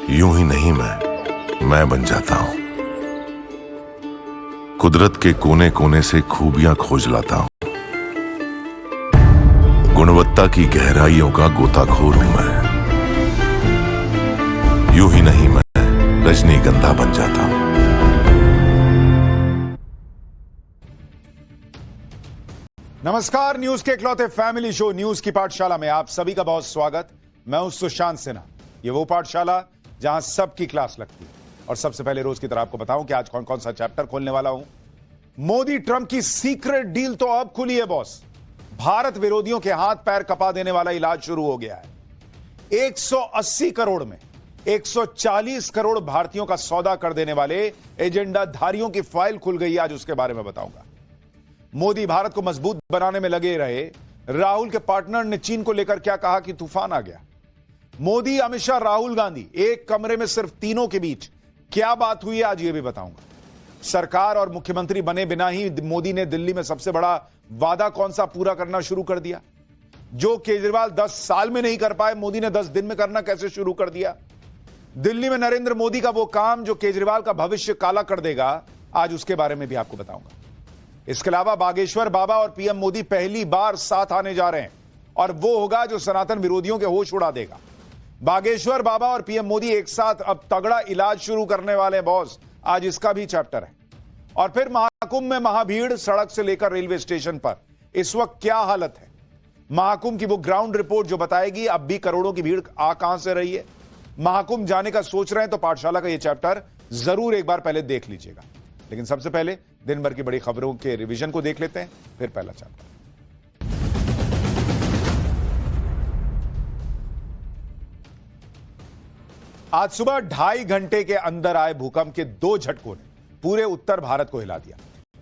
यूं ही नहीं मैं बन जाता हूं। कुदरत के कोने कोने से खूबियां खोज लाता हूं। गुणवत्ता की गहराइयों का गोताखोर हूं मैं। यूं ही नहीं मैं रजनीगंधा बन जाता हूं। नमस्कार, न्यूज के इकलौते फैमिली शो न्यूज की पाठशाला में आप सभी का बहुत स्वागत। मैं हूं सुशांत सिन्हा। ये वो पाठशाला जहां सबकी क्लास लगती है। और सबसे पहले रोज की तरह आपको बताऊं कि आज कौन कौन सा चैप्टर खोलने वाला हूं। मोदी ट्रंप की सीक्रेट डील तो अब खुली है बॉस। भारत विरोधियों के हाथ पैर कपा देने वाला इलाज शुरू हो गया है। 180 करोड़ में 140 करोड़ भारतीयों का सौदा कर देने वाले एजेंडाधारियों की फाइल खुल गई। आज उसके बारे में बताऊंगा। मोदी भारत को मजबूत बनाने में लगे रहे। राहुल के पार्टनर ने चीन को लेकर क्या कहा कि तूफान आ गया। मोदी, अमित शाह, राहुल गांधी एक कमरे में सिर्फ तीनों के बीच क्या बात हुई, आज यह भी बताऊंगा। सरकार और मुख्यमंत्री बने बिना ही मोदी ने दिल्ली में सबसे बड़ा वादा कौन सा पूरा करना शुरू कर दिया। जो केजरीवाल 10 साल में नहीं कर पाए, मोदी ने 10 दिन में करना कैसे शुरू कर दिया। दिल्ली में नरेंद्र मोदी का वो काम जो केजरीवाल का भविष्य काला कर देगा, आज उसके बारे में भी आपको बताऊंगा। इसके अलावा बागेश्वर बाबा और पीएम मोदी पहली बार साथ आने जा रहे हैं और वो होगा जो सनातन विरोधियों के होश उड़ा देगा। बागेश्वर बाबा और पीएम मोदी एक साथ अब तगड़ा इलाज शुरू करने वाले हैं बॉस। आज इसका भी चैप्टर है। और फिर महाकुंभ में महाभीड़, सड़क से लेकर रेलवे स्टेशन पर इस वक्त क्या हालत है। महाकुंभ की वो ग्राउंड रिपोर्ट जो बताएगी अब भी करोड़ों की भीड़ आ कहां से रही है। महाकुंभ जाने का सोच रहे हैं तो पाठशाला का ये चैप्टर जरूर एक बार पहले देख लीजिएगा। लेकिन सबसे पहले दिन भर की बड़ी खबरों के रिवीजन को देख लेते हैं, फिर पहला चैप्टर। आज सुबह 2.5 घंटे के अंदर आए भूकंप के 2 झटकों ने पूरे उत्तर भारत को हिला दिया।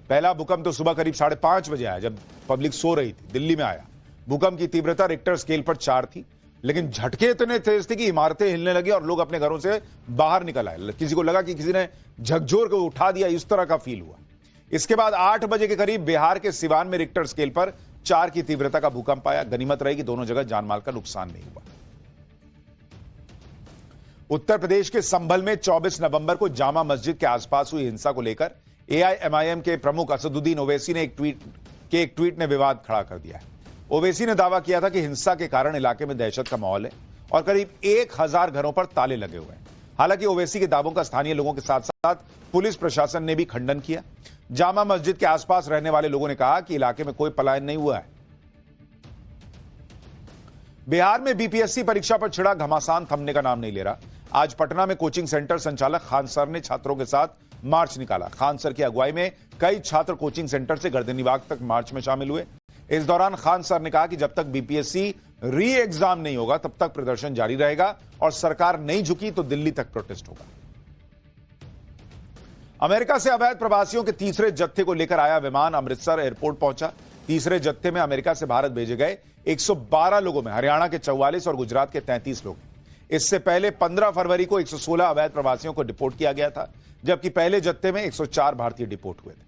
पहला भूकंप तो सुबह करीब 5:30 बजे आया, जब पब्लिक सो रही थी। दिल्ली में आया। भूकंप की तीव्रता रिक्टर स्केल पर 4 थी, लेकिन झटके इतने तेज थे कि इमारतें हिलने लगी और लोग अपने घरों से बाहर निकल आए। किसी को लगा कि किसी ने झकझोर को उठा दिया, इस तरह का फील हुआ। इसके बाद 8 बजे के करीब बिहार के सिवान में रिक्टर स्केल पर 4 की तीव्रता का भूकंप आया। गनीमत रही कि दोनों जगह जानमाल का नुकसान नहीं हुआ। उत्तर प्रदेश के संभल में 24 नवंबर को जामा मस्जिद के आसपास हुई हिंसा को लेकर एआईएमआईएम के प्रमुख असदुद्दीन ओवैसी ने एक ट्वीट ने विवाद खड़ा कर दिया है। ओवैसी ने दावा किया था कि हिंसा के कारण इलाके में दहशत का माहौल है और करीब 1000 घरों पर ताले लगे हुए हैं। हालांकि ओवैसी के दावों का स्थानीय लोगों के साथ साथ पुलिस प्रशासन ने भी खंडन किया। जामा मस्जिद के आसपास रहने वाले लोगों ने कहा कि इलाके में कोई पलायन नहीं हुआ है। बिहार में बीपीएससी परीक्षा पर छिड़ा घमासान थमने का नाम नहीं ले रहा। आज पटना में कोचिंग सेंटर संचालक खान सर ने छात्रों के साथ मार्च निकाला। खान सर की अगुवाई में कई छात्र कोचिंग सेंटर से गर्दनीबाग तक मार्च में शामिल हुए। इस दौरान खान सर ने कहा कि जब तक बीपीएससी री एग्जाम नहीं होगा तब तक प्रदर्शन जारी रहेगा और सरकार नहीं झुकी तो दिल्ली तक प्रोटेस्ट होगा। अमेरिका से अवैध प्रवासियों के तीसरे जत्थे को लेकर आया विमान अमृतसर एयरपोर्ट पहुंचा। तीसरे जत्थे में अमेरिका से भारत भेजे गए 112 लोगों में हरियाणा के 44 और गुजरात के 33 लोग। इससे पहले 15 फरवरी को 116 अवैध प्रवासियों को डिपोर्ट किया गया था, जबकि पहले जत्थे में 104 भारतीय डिपोर्ट हुए थे।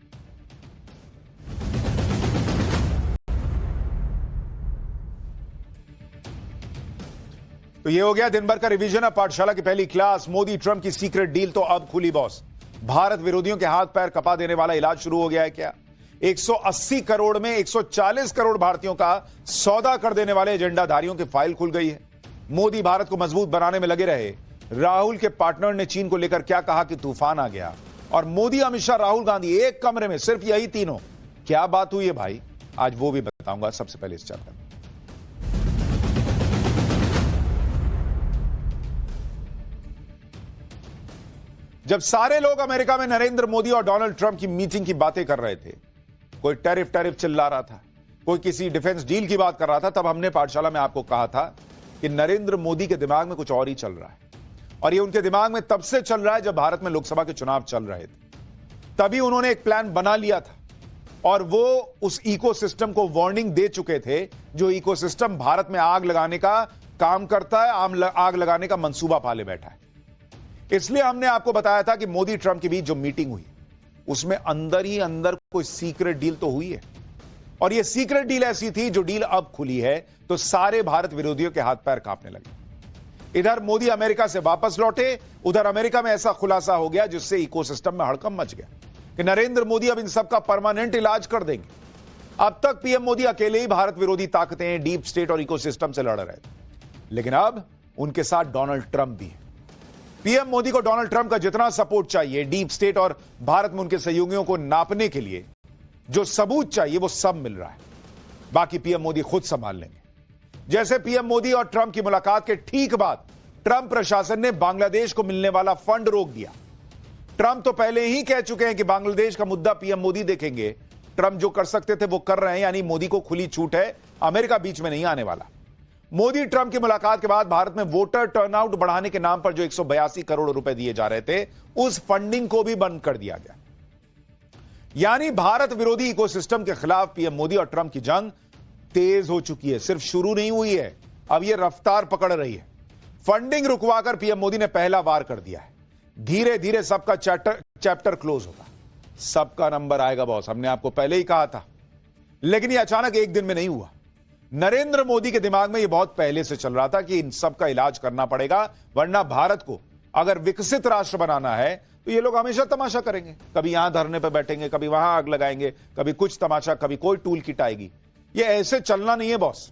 तो ये हो गया दिन भर का रिवीजन। अब पाठशाला की पहली क्लास। मोदी ट्रंप की सीक्रेट डील तो अब खुली बॉस। भारत विरोधियों के हाथ पैर कपा देने वाला इलाज शुरू हो गया है क्या। 180 करोड़ में 140 करोड़ भारतीयों का सौदा कर देने वाले एजेंडाधारियों की फाइल खुल गई है। मोदी भारत को मजबूत बनाने में लगे रहे। राहुल के पार्टनर ने चीन को लेकर क्या कहा कि तूफान आ गया। और मोदी, अमित शाह, राहुल गांधी एक कमरे में, सिर्फ यही तीनों। क्या बात हुई है भाई, आज वो भी बताऊंगा। सबसे पहले इस चैप्टर में जब सारे लोग अमेरिका में नरेंद्र मोदी और डोनाल्ड ट्रंप की मीटिंग की बातें कर रहे थे, कोई टैरिफ चिल्ला रहा था, कोई किसी डिफेंस डील की बात कर रहा था, तब हमने पाठशाला में आपको कहा था कि नरेंद्र मोदी के दिमाग में कुछ और ही चल रहा है। और ये उनके दिमाग में तब से चल रहा है जब भारत में लोकसभा के चुनाव चल रहे थे। तभी उन्होंने एक प्लान बना लिया था और वो उस इकोसिस्टम को वार्निंग दे चुके थे, जो इकोसिस्टम भारत में आग लगाने का काम करता है, आग लगाने का मंसूबा पाले बैठा है। इसलिए हमने आपको बताया था कि मोदी ट्रंप के बीच जो मीटिंग हुई उसमें अंदर ही अंदर कोई सीक्रेट डील तो हुई है। और यह सीक्रेट डील ऐसी थी जो डील अब खुली है तो सारे भारत विरोधियों के हाथ पैर कांपने लगे। इधर मोदी अमेरिका से वापस लौटे, उधर अमेरिका में ऐसा खुलासा हो गया जिससे इकोसिस्टम में हड़कंप मच गया कि नरेंद्र मोदी अब इन सबका परमानेंट इलाज कर देंगे। अब तक पीएम मोदी अकेले ही भारत विरोधी ताकतें, डीप स्टेट और इकोसिस्टम से लड़ रहे थे, लेकिन अब उनके साथ डोनाल्ड ट्रंप भी है। पीएम मोदी को डोनाल्ड ट्रंप का जितना सपोर्ट चाहिए, डीप स्टेट और भारत में उनके सहयोगियों को नापने के लिए जो सबूत चाहिए वो सब मिल रहा है। बाकी पीएम मोदी खुद संभाल लेंगे। जैसे पीएम मोदी और ट्रंप की मुलाकात के ठीक बाद ट्रंप प्रशासन ने बांग्लादेश को मिलने वाला फंड रोक दिया। ट्रंप तो पहले ही कह चुके हैं कि बांग्लादेश का मुद्दा पीएम मोदी देखेंगे। ट्रंप जो कर सकते थे वो कर रहे हैं, यानी मोदी को खुली छूट है, अमेरिका बीच में नहीं आने वाला। मोदी ट्रंप की मुलाकात के बाद भारत में वोटर टर्नआउट बढ़ाने के नाम पर जो 182 करोड़ रुपए दिए जा रहे थे, उस फंडिंग को भी बंद कर दिया गया। यानी भारत विरोधी इकोसिस्टम के खिलाफ पीएम मोदी और ट्रंप की जंग तेज हो चुकी है, सिर्फ शुरू नहीं हुई है, अब यह रफ्तार पकड़ रही है। फंडिंग रुकवाकर पीएम मोदी ने पहला वार कर दिया है। धीरे धीरे सबका चैप्टर क्लोज होगा, सबका नंबर आएगा बॉस, हमने आपको पहले ही कहा था। लेकिन यह अचानक एक दिन में नहीं हुआ। नरेंद्र मोदी के दिमाग में यह बहुत पहले से चल रहा था कि इन सब का इलाज करना पड़ेगा, वरना भारत को अगर विकसित राष्ट्र बनाना है तो ये लोग हमेशा तमाशा करेंगे। कभी यहां धरने पर बैठेंगे, कभी वहां आग लगाएंगे, कभी कुछ तमाशा, कभी कोई टूल किट आएगी। ये ऐसे चलना नहीं है बॉस।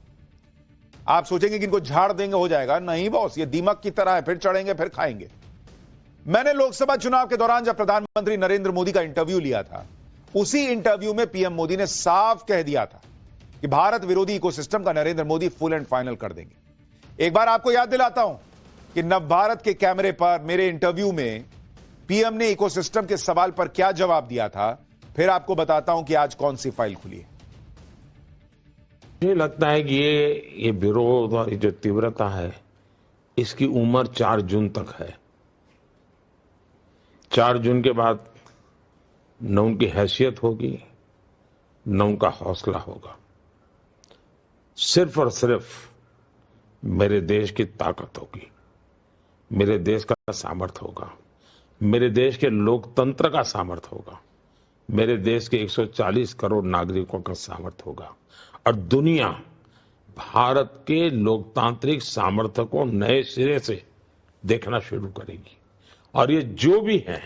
आप सोचेंगे कि इनको झाड़ देंगे हो जाएगा, नहीं बॉस, ये दीमक की तरह है, फिर चढ़ेंगे फिर खाएंगे। मैंने लोकसभा चुनाव के दौरान जब प्रधानमंत्री नरेंद्र मोदी का इंटरव्यू लिया था, उसी इंटरव्यू में पीएम मोदी ने साफ कह दिया था कि भारत विरोधी इकोसिस्टम का Narendra Modi full and final कर देंगे। एक बार आपको याद दिलाता हूं कि नव भारत के कैमरे पर मेरे इंटरव्यू में पीएम ने इकोसिस्टम के सवाल पर क्या जवाब दिया था, फिर आपको बताता हूं कि आज कौन सी फाइल खुली है। मुझे लगता है कि ये विरोध और जो तीव्रता है, इसकी उम्र 4 जून तक है। 4 जून के बाद न उनकी हैसियत होगी, न उनका हौसला होगा। सिर्फ और सिर्फ मेरे देश की ताकत होगी, मेरे देश का सामर्थ्य होगा, मेरे देश के लोकतंत्र का सामर्थ्य होगा, मेरे देश के 140 करोड़ नागरिकों का सामर्थ्य होगा, और दुनिया भारत के लोकतांत्रिक सामर्थ्य को नए सिरे से देखना शुरू करेगी। और ये जो भी है,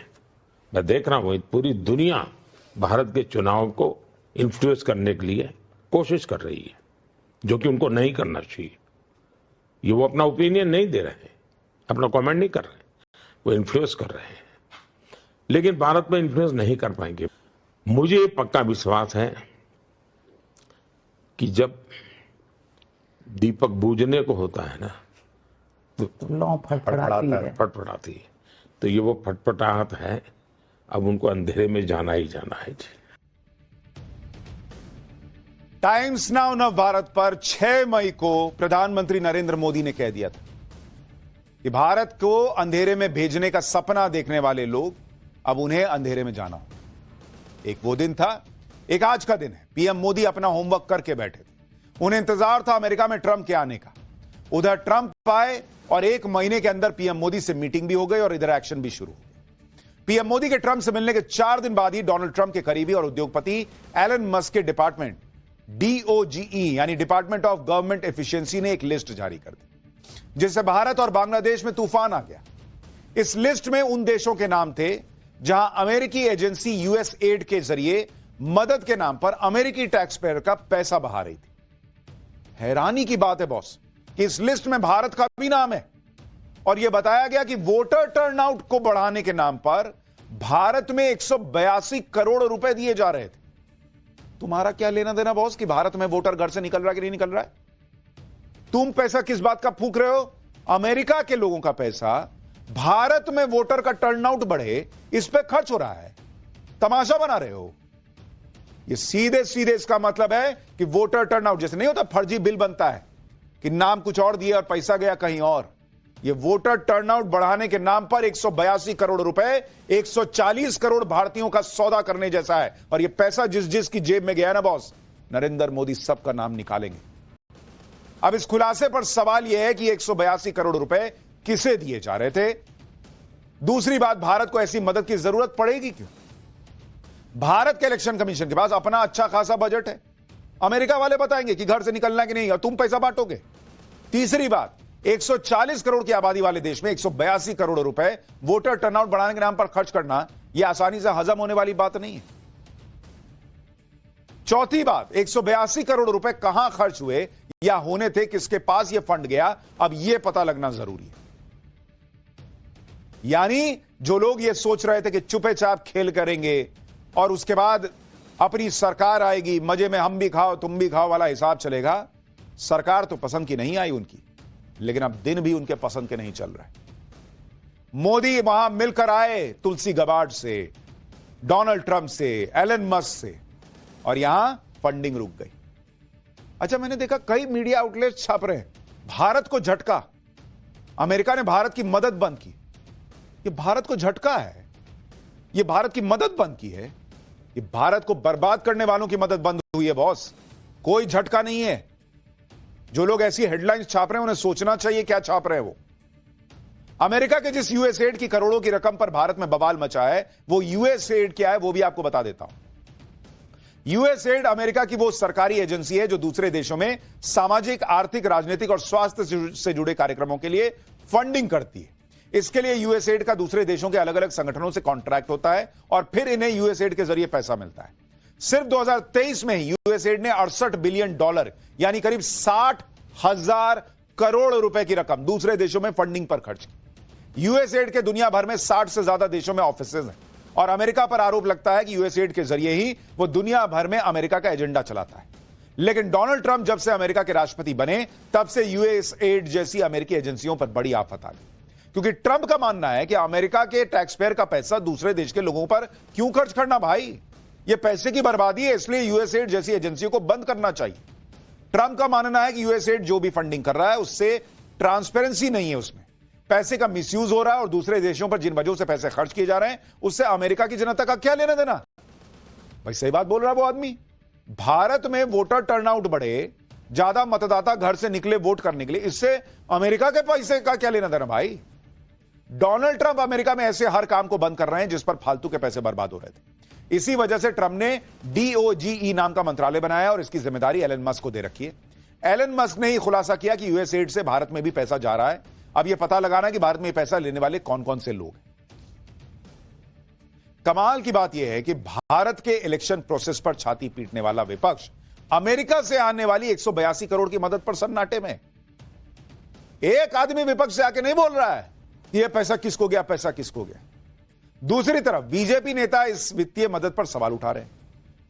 मैं देख रहा हूं, पूरी दुनिया भारत के चुनाव को इन्फ्लुएंस करने के लिए कोशिश कर रही है, जो कि उनको नहीं करना चाहिए। ये वो अपना ओपिनियन नहीं दे रहे हैं, अपना कमेंट नहीं कर रहे हैं, वो इन्फ्लुएंस कर रहे हैं, लेकिन भारत में इन्फ्लुएंस नहीं कर पाएंगे। मुझे ये पक्का विश्वास है कि जब दीपक बूझने को होता है ना, तो लौ फटफटाती है। तो ये वो फटफटाहट है, अब उनको अंधेरे में जाना ही जाना है जी। टाइम्स नाउ नव भारत पर 6 मई को प्रधानमंत्री नरेंद्र मोदी ने कह दिया था कि भारत को अंधेरे में भेजने का सपना देखने वाले लोग, अब उन्हें अंधेरे में जाना होगा। एक वो दिन था, एक आज का दिन है। पीएम मोदी अपना होमवर्क करके बैठे थे। उन्हें इंतजार था अमेरिका में ट्रंप के आने का। उधर ट्रंप आए और 1 महीने के अंदर पीएम मोदी से मीटिंग भी हो गई और इधर एक्शन भी शुरू हो गया। पीएम मोदी के ट्रंप से मिलने के 4 दिन बाद ही डोनाल्ड ट्रंप के करीबी और उद्योगपति एलन मस्क के डिपार्टमेंट DOGE यानी डिपार्टमेंट ऑफ गवर्नमेंट एफिशिएंसी ने एक लिस्ट जारी कर दी, जिससे भारत और बांग्लादेश में तूफान आ गया। इस लिस्ट में उन देशों के नाम थे जहां अमेरिकी एजेंसी यूएस एड के जरिए मदद के नाम पर अमेरिकी टैक्स पेयर का पैसा बहा रही थी। हैरानी की बात है बॉस कि इस लिस्ट में भारत का भी नाम है और यह बताया गया कि वोटर टर्नआउट को बढ़ाने के नाम पर भारत में 182 करोड़ रुपए दिए जा रहे थे। तुम्हारा क्या लेना देना बॉस कि भारत में वोटर घर से निकल रहा है कि नहीं निकल रहा है? तुम पैसा किस बात का फूंक रहे हो? अमेरिका के लोगों का पैसा भारत में वोटर का टर्नआउट बढ़े, इस पे खर्च हो रहा है। तमाशा बना रहे हो। ये सीधे सीधे इसका मतलब है कि वोटर टर्नआउट, जैसे नहीं होता फर्जी बिल बनता है कि नाम कुछ और दिए और पैसा गया कहीं और, ये वोटर टर्नआउट बढ़ाने के नाम पर 182 करोड़ रुपए 140 करोड़ भारतीयों का सौदा करने जैसा है। और ये पैसा जिस जिस की जेब में गया ना बॉस, नरेंद्र मोदी सबका नाम निकालेंगे। अब इस खुलासे पर सवाल यह है कि 182 करोड़ रुपए किसे दिए जा रहे थे? दूसरी बात, भारत को ऐसी मदद की जरूरत पड़ेगी क्यों? भारत के इलेक्शन कमीशन के पास अपना अच्छा खासा बजट है। अमेरिका वाले बताएंगे कि घर से निकलना कि नहीं, और तुम पैसा बांटोगे। तीसरी बात, 140 करोड़ की आबादी वाले देश में 182 करोड़ रुपए वोटर टर्नआउट बढ़ाने के नाम पर खर्च करना यह आसानी से हजम होने वाली बात नहीं है। चौथी बात, 182 करोड़ रुपए कहां खर्च हुए या होने थे, किसके पास यह फंड गया, अब यह पता लगना जरूरी है। यानी जो लोग यह सोच रहे थे कि चुपे चाप खेल करेंगे और उसके बाद अपनी सरकार आएगी, मजे में हम भी खाओ तुम भी खाओ वाला हिसाब चलेगा, सरकार तो पसंद की नहीं आई उनकी, लेकिन अब दिन भी उनके पसंद के नहीं चल रहे। मोदी वहां मिलकर आए तुलसी गबार्ड से, डोनाल्ड ट्रंप से, एलन मस्क से, और यहां फंडिंग रुक गई। अच्छा, मैंने देखा कई मीडिया आउटलेट छाप रहे हैं भारत को झटका, अमेरिका ने भारत की मदद बंद की। ये भारत को झटका है, ये भारत की मदद बंद की है, ये भारत को बर्बाद करने वालों की मदद बंद हुई है बॉस, कोई झटका नहीं है। जो लोग ऐसी हेडलाइंस छाप रहे हैं उन्हें सोचना चाहिए क्या छाप रहे हैं वो। अमेरिका के जिस यूएसएड की करोड़ों की रकम पर भारत में बवाल मचा है, वो यूएसएड क्या है वो भी आपको बता देता हूं। यूएसएड अमेरिका की वो सरकारी एजेंसी है जो दूसरे देशों में सामाजिक, आर्थिक, राजनीतिक और स्वास्थ्य से जुड़े कार्यक्रमों के लिए फंडिंग करती है। इसके लिए यूएसएड का दूसरे देशों के अलग अलग संगठनों से कॉन्ट्रैक्ट होता है और फिर इन्हें यूएसएड के जरिए पैसा मिलता है। सिर्फ 2023 में ही यूएसएड ने $68 बिलियन यानी करीब 60,000 करोड़ रुपए की रकम दूसरे देशों में फंडिंग पर खर्च की। यूएसएड के दुनिया भर में 60 से ज्यादा देशों में ऑफिसेज हैं और अमेरिका पर आरोप लगता है कि यूएसएड के जरिए ही वो दुनिया भर में अमेरिका का एजेंडा चलाता है। लेकिन डोनाल्ड ट्रंप जब से अमेरिका के राष्ट्रपति बने तब से यूएसएड जैसी अमेरिकी एजेंसियों पर बड़ी आफत आ गई, क्योंकि ट्रंप का मानना है कि अमेरिका के टैक्स पेयर का पैसा दूसरे देश के लोगों पर क्यों खर्च करना भाई, यह पैसे की बर्बादी है, इसलिए यूएसएड जैसी एजेंसियों को बंद करना चाहिए। ट्रंप का मानना है कि यूएसएड जो भी फंडिंग कर रहा है उससे ट्रांसपेरेंसी नहीं है, उसमें पैसे का मिसयूज हो रहा है और दूसरे देशों पर जिन वजहों से पैसे खर्च किए जा रहे हैं उससे अमेरिका की जनता का क्या लेना देना। भाई सही बात बोल रहा है वो आदमी। भारत में वोटर टर्नआउट बढ़े, ज्यादा मतदाता घर से निकले वोट करने के लिए, इससे अमेरिका के पैसे का क्या लेना देना भाई। डोनाल्ड ट्रंप अमेरिका में ऐसे हर काम को बंद कर रहे हैं जिस पर फालतू के पैसे बर्बाद हो रहे थे। इसी वजह से ट्रंप ने DOGE नाम का मंत्रालय बनाया और इसकी जिम्मेदारी एलन मस्क को दे रखी है। एलन मस्क ने ही खुलासा किया कि यूएसएड से भारत में भी पैसा जा रहा है। अब यह पता लगाना है कि भारत में पैसा लेने वाले कौन कौन से लोग हैं। कमाल की बात यह है कि भारत के इलेक्शन प्रोसेस पर छाती पीटने वाला विपक्ष अमेरिका से आने वाली 182 करोड़ की मदद पर सन्नाटे में। एक आदमी विपक्ष से आके नहीं बोल रहा है यह पैसा किसको गया, पैसा किसको गया। दूसरी तरफ बीजेपी नेता इस वित्तीय मदद पर सवाल उठा रहे हैं।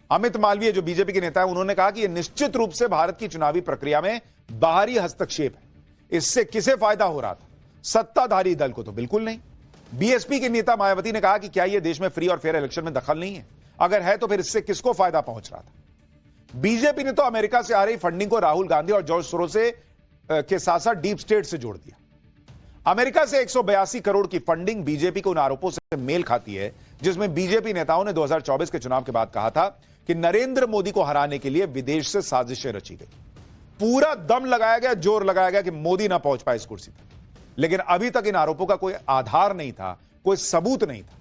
अमित मालवीय जो बीजेपी के नेता है, उन्होंने कहा कि यह निश्चित रूप से भारत की चुनावी प्रक्रिया में बाहरी हस्तक्षेप है। इससे किसे फायदा हो रहा था, सत्ताधारी दल को तो बिल्कुल नहीं। बीएसपी के नेता मायावती ने कहा कि क्या यह देश में फ्री और फेयर इलेक्शन में दखल नहीं है, अगर है तो फिर इससे किसको फायदा पहुंच रहा था। बीजेपी ने तो अमेरिका से आ रही फंडिंग को राहुल गांधी और जॉर्ज सोरोस के साथ साथ डीप स्टेट से जोड़ दिया। अमेरिका से 182 करोड़ की फंडिंग बीजेपी को उन आरोपों से मेल खाती है जिसमें बीजेपी नेताओं ने 2024 के चुनाव के बाद कहा था कि नरेंद्र मोदी को हराने के लिए विदेश से साजिशें रची गई। पूरा दम लगाया गया, जोर लगाया गया कि मोदी ना पहुंच पाए इस कुर्सी पर, लेकिन अभी तक इन आरोपों का कोई आधार नहीं था, कोई सबूत नहीं था।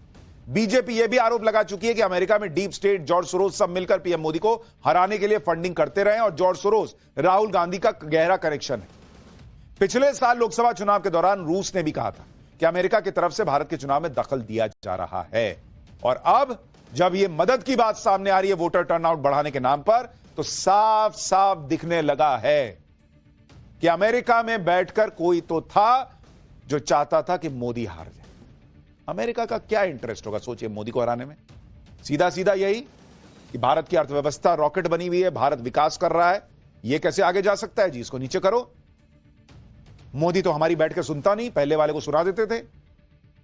बीजेपी यह भी आरोप लगा चुकी है कि अमेरिका में डीप स्टेट, जॉर्ज सोरोस सब मिलकर पीएम मोदी को हराने के लिए फंडिंग करते रहे और जॉर्ज सोरोस राहुल गांधी का गहरा कनेक्शन है। पिछले साल लोकसभा चुनाव के दौरान रूस ने भी कहा था कि अमेरिका की तरफ से भारत के चुनाव में दखल दिया जा रहा है, और अब जब यह मदद की बात सामने आ रही है वोटर टर्नआउट बढ़ाने के नाम पर, तो साफ साफ दिखने लगा है कि अमेरिका में बैठकर कोई तो था जो चाहता था कि मोदी हार जाए। अमेरिका का क्या इंटरेस्ट होगा सोचिए मोदी को हराने में। सीधा सीधा यही कि भारत की अर्थव्यवस्था रॉकेट बनी हुई है, भारत विकास कर रहा है, यह कैसे आगे जा सकता है जी, इसको नीचे करो। मोदी तो हमारी बैठ के सुनता नहीं, पहले वाले को सुना देते थे,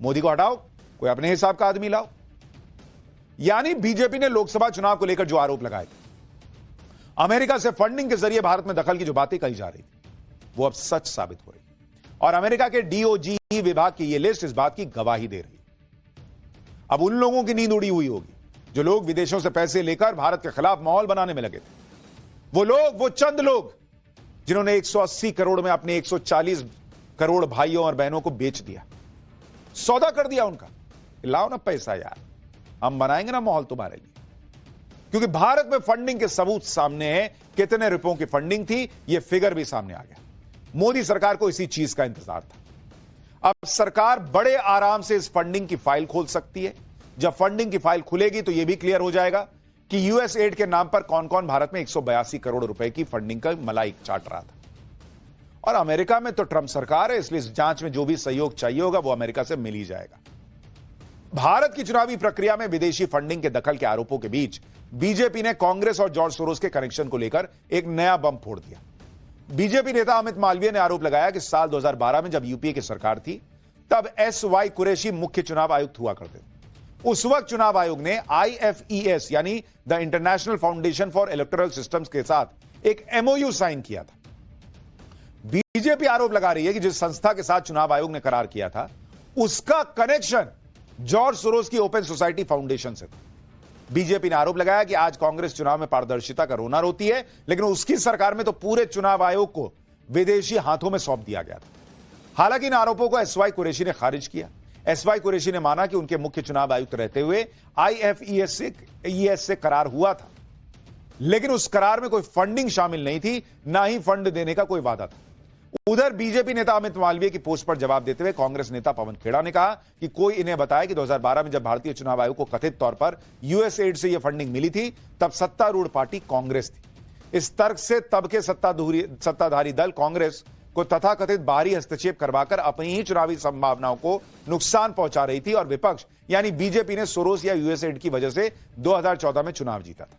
मोदी को हटाओ, कोई अपने हिसाब का आदमी लाओ। यानी बीजेपी ने लोकसभा चुनाव को लेकर जो आरोप लगाए थे, अमेरिका से फंडिंग के जरिए भारत में दखल की जो बातें कही जा रही थी, वो अब सच साबित हो रही। और अमेरिका के DOGE विभाग की यह लिस्ट इस बात की गवाही दे रही। अब उन लोगों की नींद उड़ी हुई होगी जो लोग विदेशों से पैसे लेकर भारत के खिलाफ माहौल बनाने में लगे थे। वो लोग, वो चंद लोग जिन्होंने 180 करोड़ में अपने 140 करोड़ भाइयों और बहनों को बेच दिया, सौदा कर दिया उनका। लाओ ना पैसा यार, हम बनाएंगे ना माहौल तुम्हारे लिए। क्योंकि भारत में फंडिंग के सबूत सामने हैं, कितने रुपयों की फंडिंग थी, यह फिगर भी सामने आ गया। मोदी सरकार को इसी चीज का इंतजार था। अब सरकार बड़े आराम से इस फंडिंग की फाइल खोल सकती है। जब फंडिंग की फाइल खुलेगी तो यह भी क्लियर हो जाएगा कि यूएस एड के नाम पर कौन कौन भारत में 182 करोड़ रुपए की फंडिंग का मलाई चाट रहा था। और अमेरिका में तो ट्रंप सरकार है, इसलिए इस जांच में जो भी सहयोग चाहिए होगा वो अमेरिका से मिल ही जाएगा। भारत की चुनावी प्रक्रिया में विदेशी फंडिंग के दखल के आरोपों के बीच बीजेपी ने कांग्रेस और जॉर्ज सोरोस के कनेक्शन को लेकर एक नया बम फोड़ दिया। बीजेपी नेता अमित मालवीय ने आरोप लगाया कि साल 2012 में जब यूपीए की सरकार थी तब एस.वाई. कुरैशी मुख्य चुनाव आयुक्त हुआ करते थे। उस वक्त चुनाव आयोग ने IFES यानी the international foundation for electoral systems के साथ एक MOU साइन किया था। बीजेपी आरोप लगा रही है कि जिस संस्था के साथ चुनाव आयोग ने करार किया था उसका कनेक्शन जॉर्ज सोरोस की ओपन सोसाइटी फाउंडेशन से था। बीजेपी ने आरोप लगाया कि आज कांग्रेस चुनाव में पारदर्शिता का रोना रोती है, लेकिन उसकी सरकार में तो पूरे चुनाव आयोग को विदेशी हाथों में सौंप दिया गया था। हालांकि इन आरोपों को एस.वाई. कुरैशी ने खारिज किया। एस.वाई. कुरैशी ने माना कि उनके मुख्य चुनाव आयुक्त रहते हुए IFES से करार हुआ था, लेकिन उस करार में कोई फंडिंग शामिल नहीं थी, ना ही फंड देने का कोई वादा था। उधर बीजेपी नेता अमित मालवीय की पोस्ट पर जवाब देते हुए कांग्रेस नेता पवन खेड़ा ने कहा कि कोई इन्हें बताया कि 2012 में जब भारतीय चुनाव आयोग को कथित तौर पर यूएस एड से यह फंडिंग मिली थी तब सत्तारूढ़ पार्टी कांग्रेस थी। इस तर्क से तब के सत्ताधारी दल कांग्रेस को तथाकथित बाहरी हस्तक्षेप करवाकर अपनी ही चुनावी संभावनाओं को नुकसान पहुंचा रही थी और विपक्ष यानी बीजेपी ने सोरोस या यूएस एड की वजह से 2014 में चुनाव जीता था।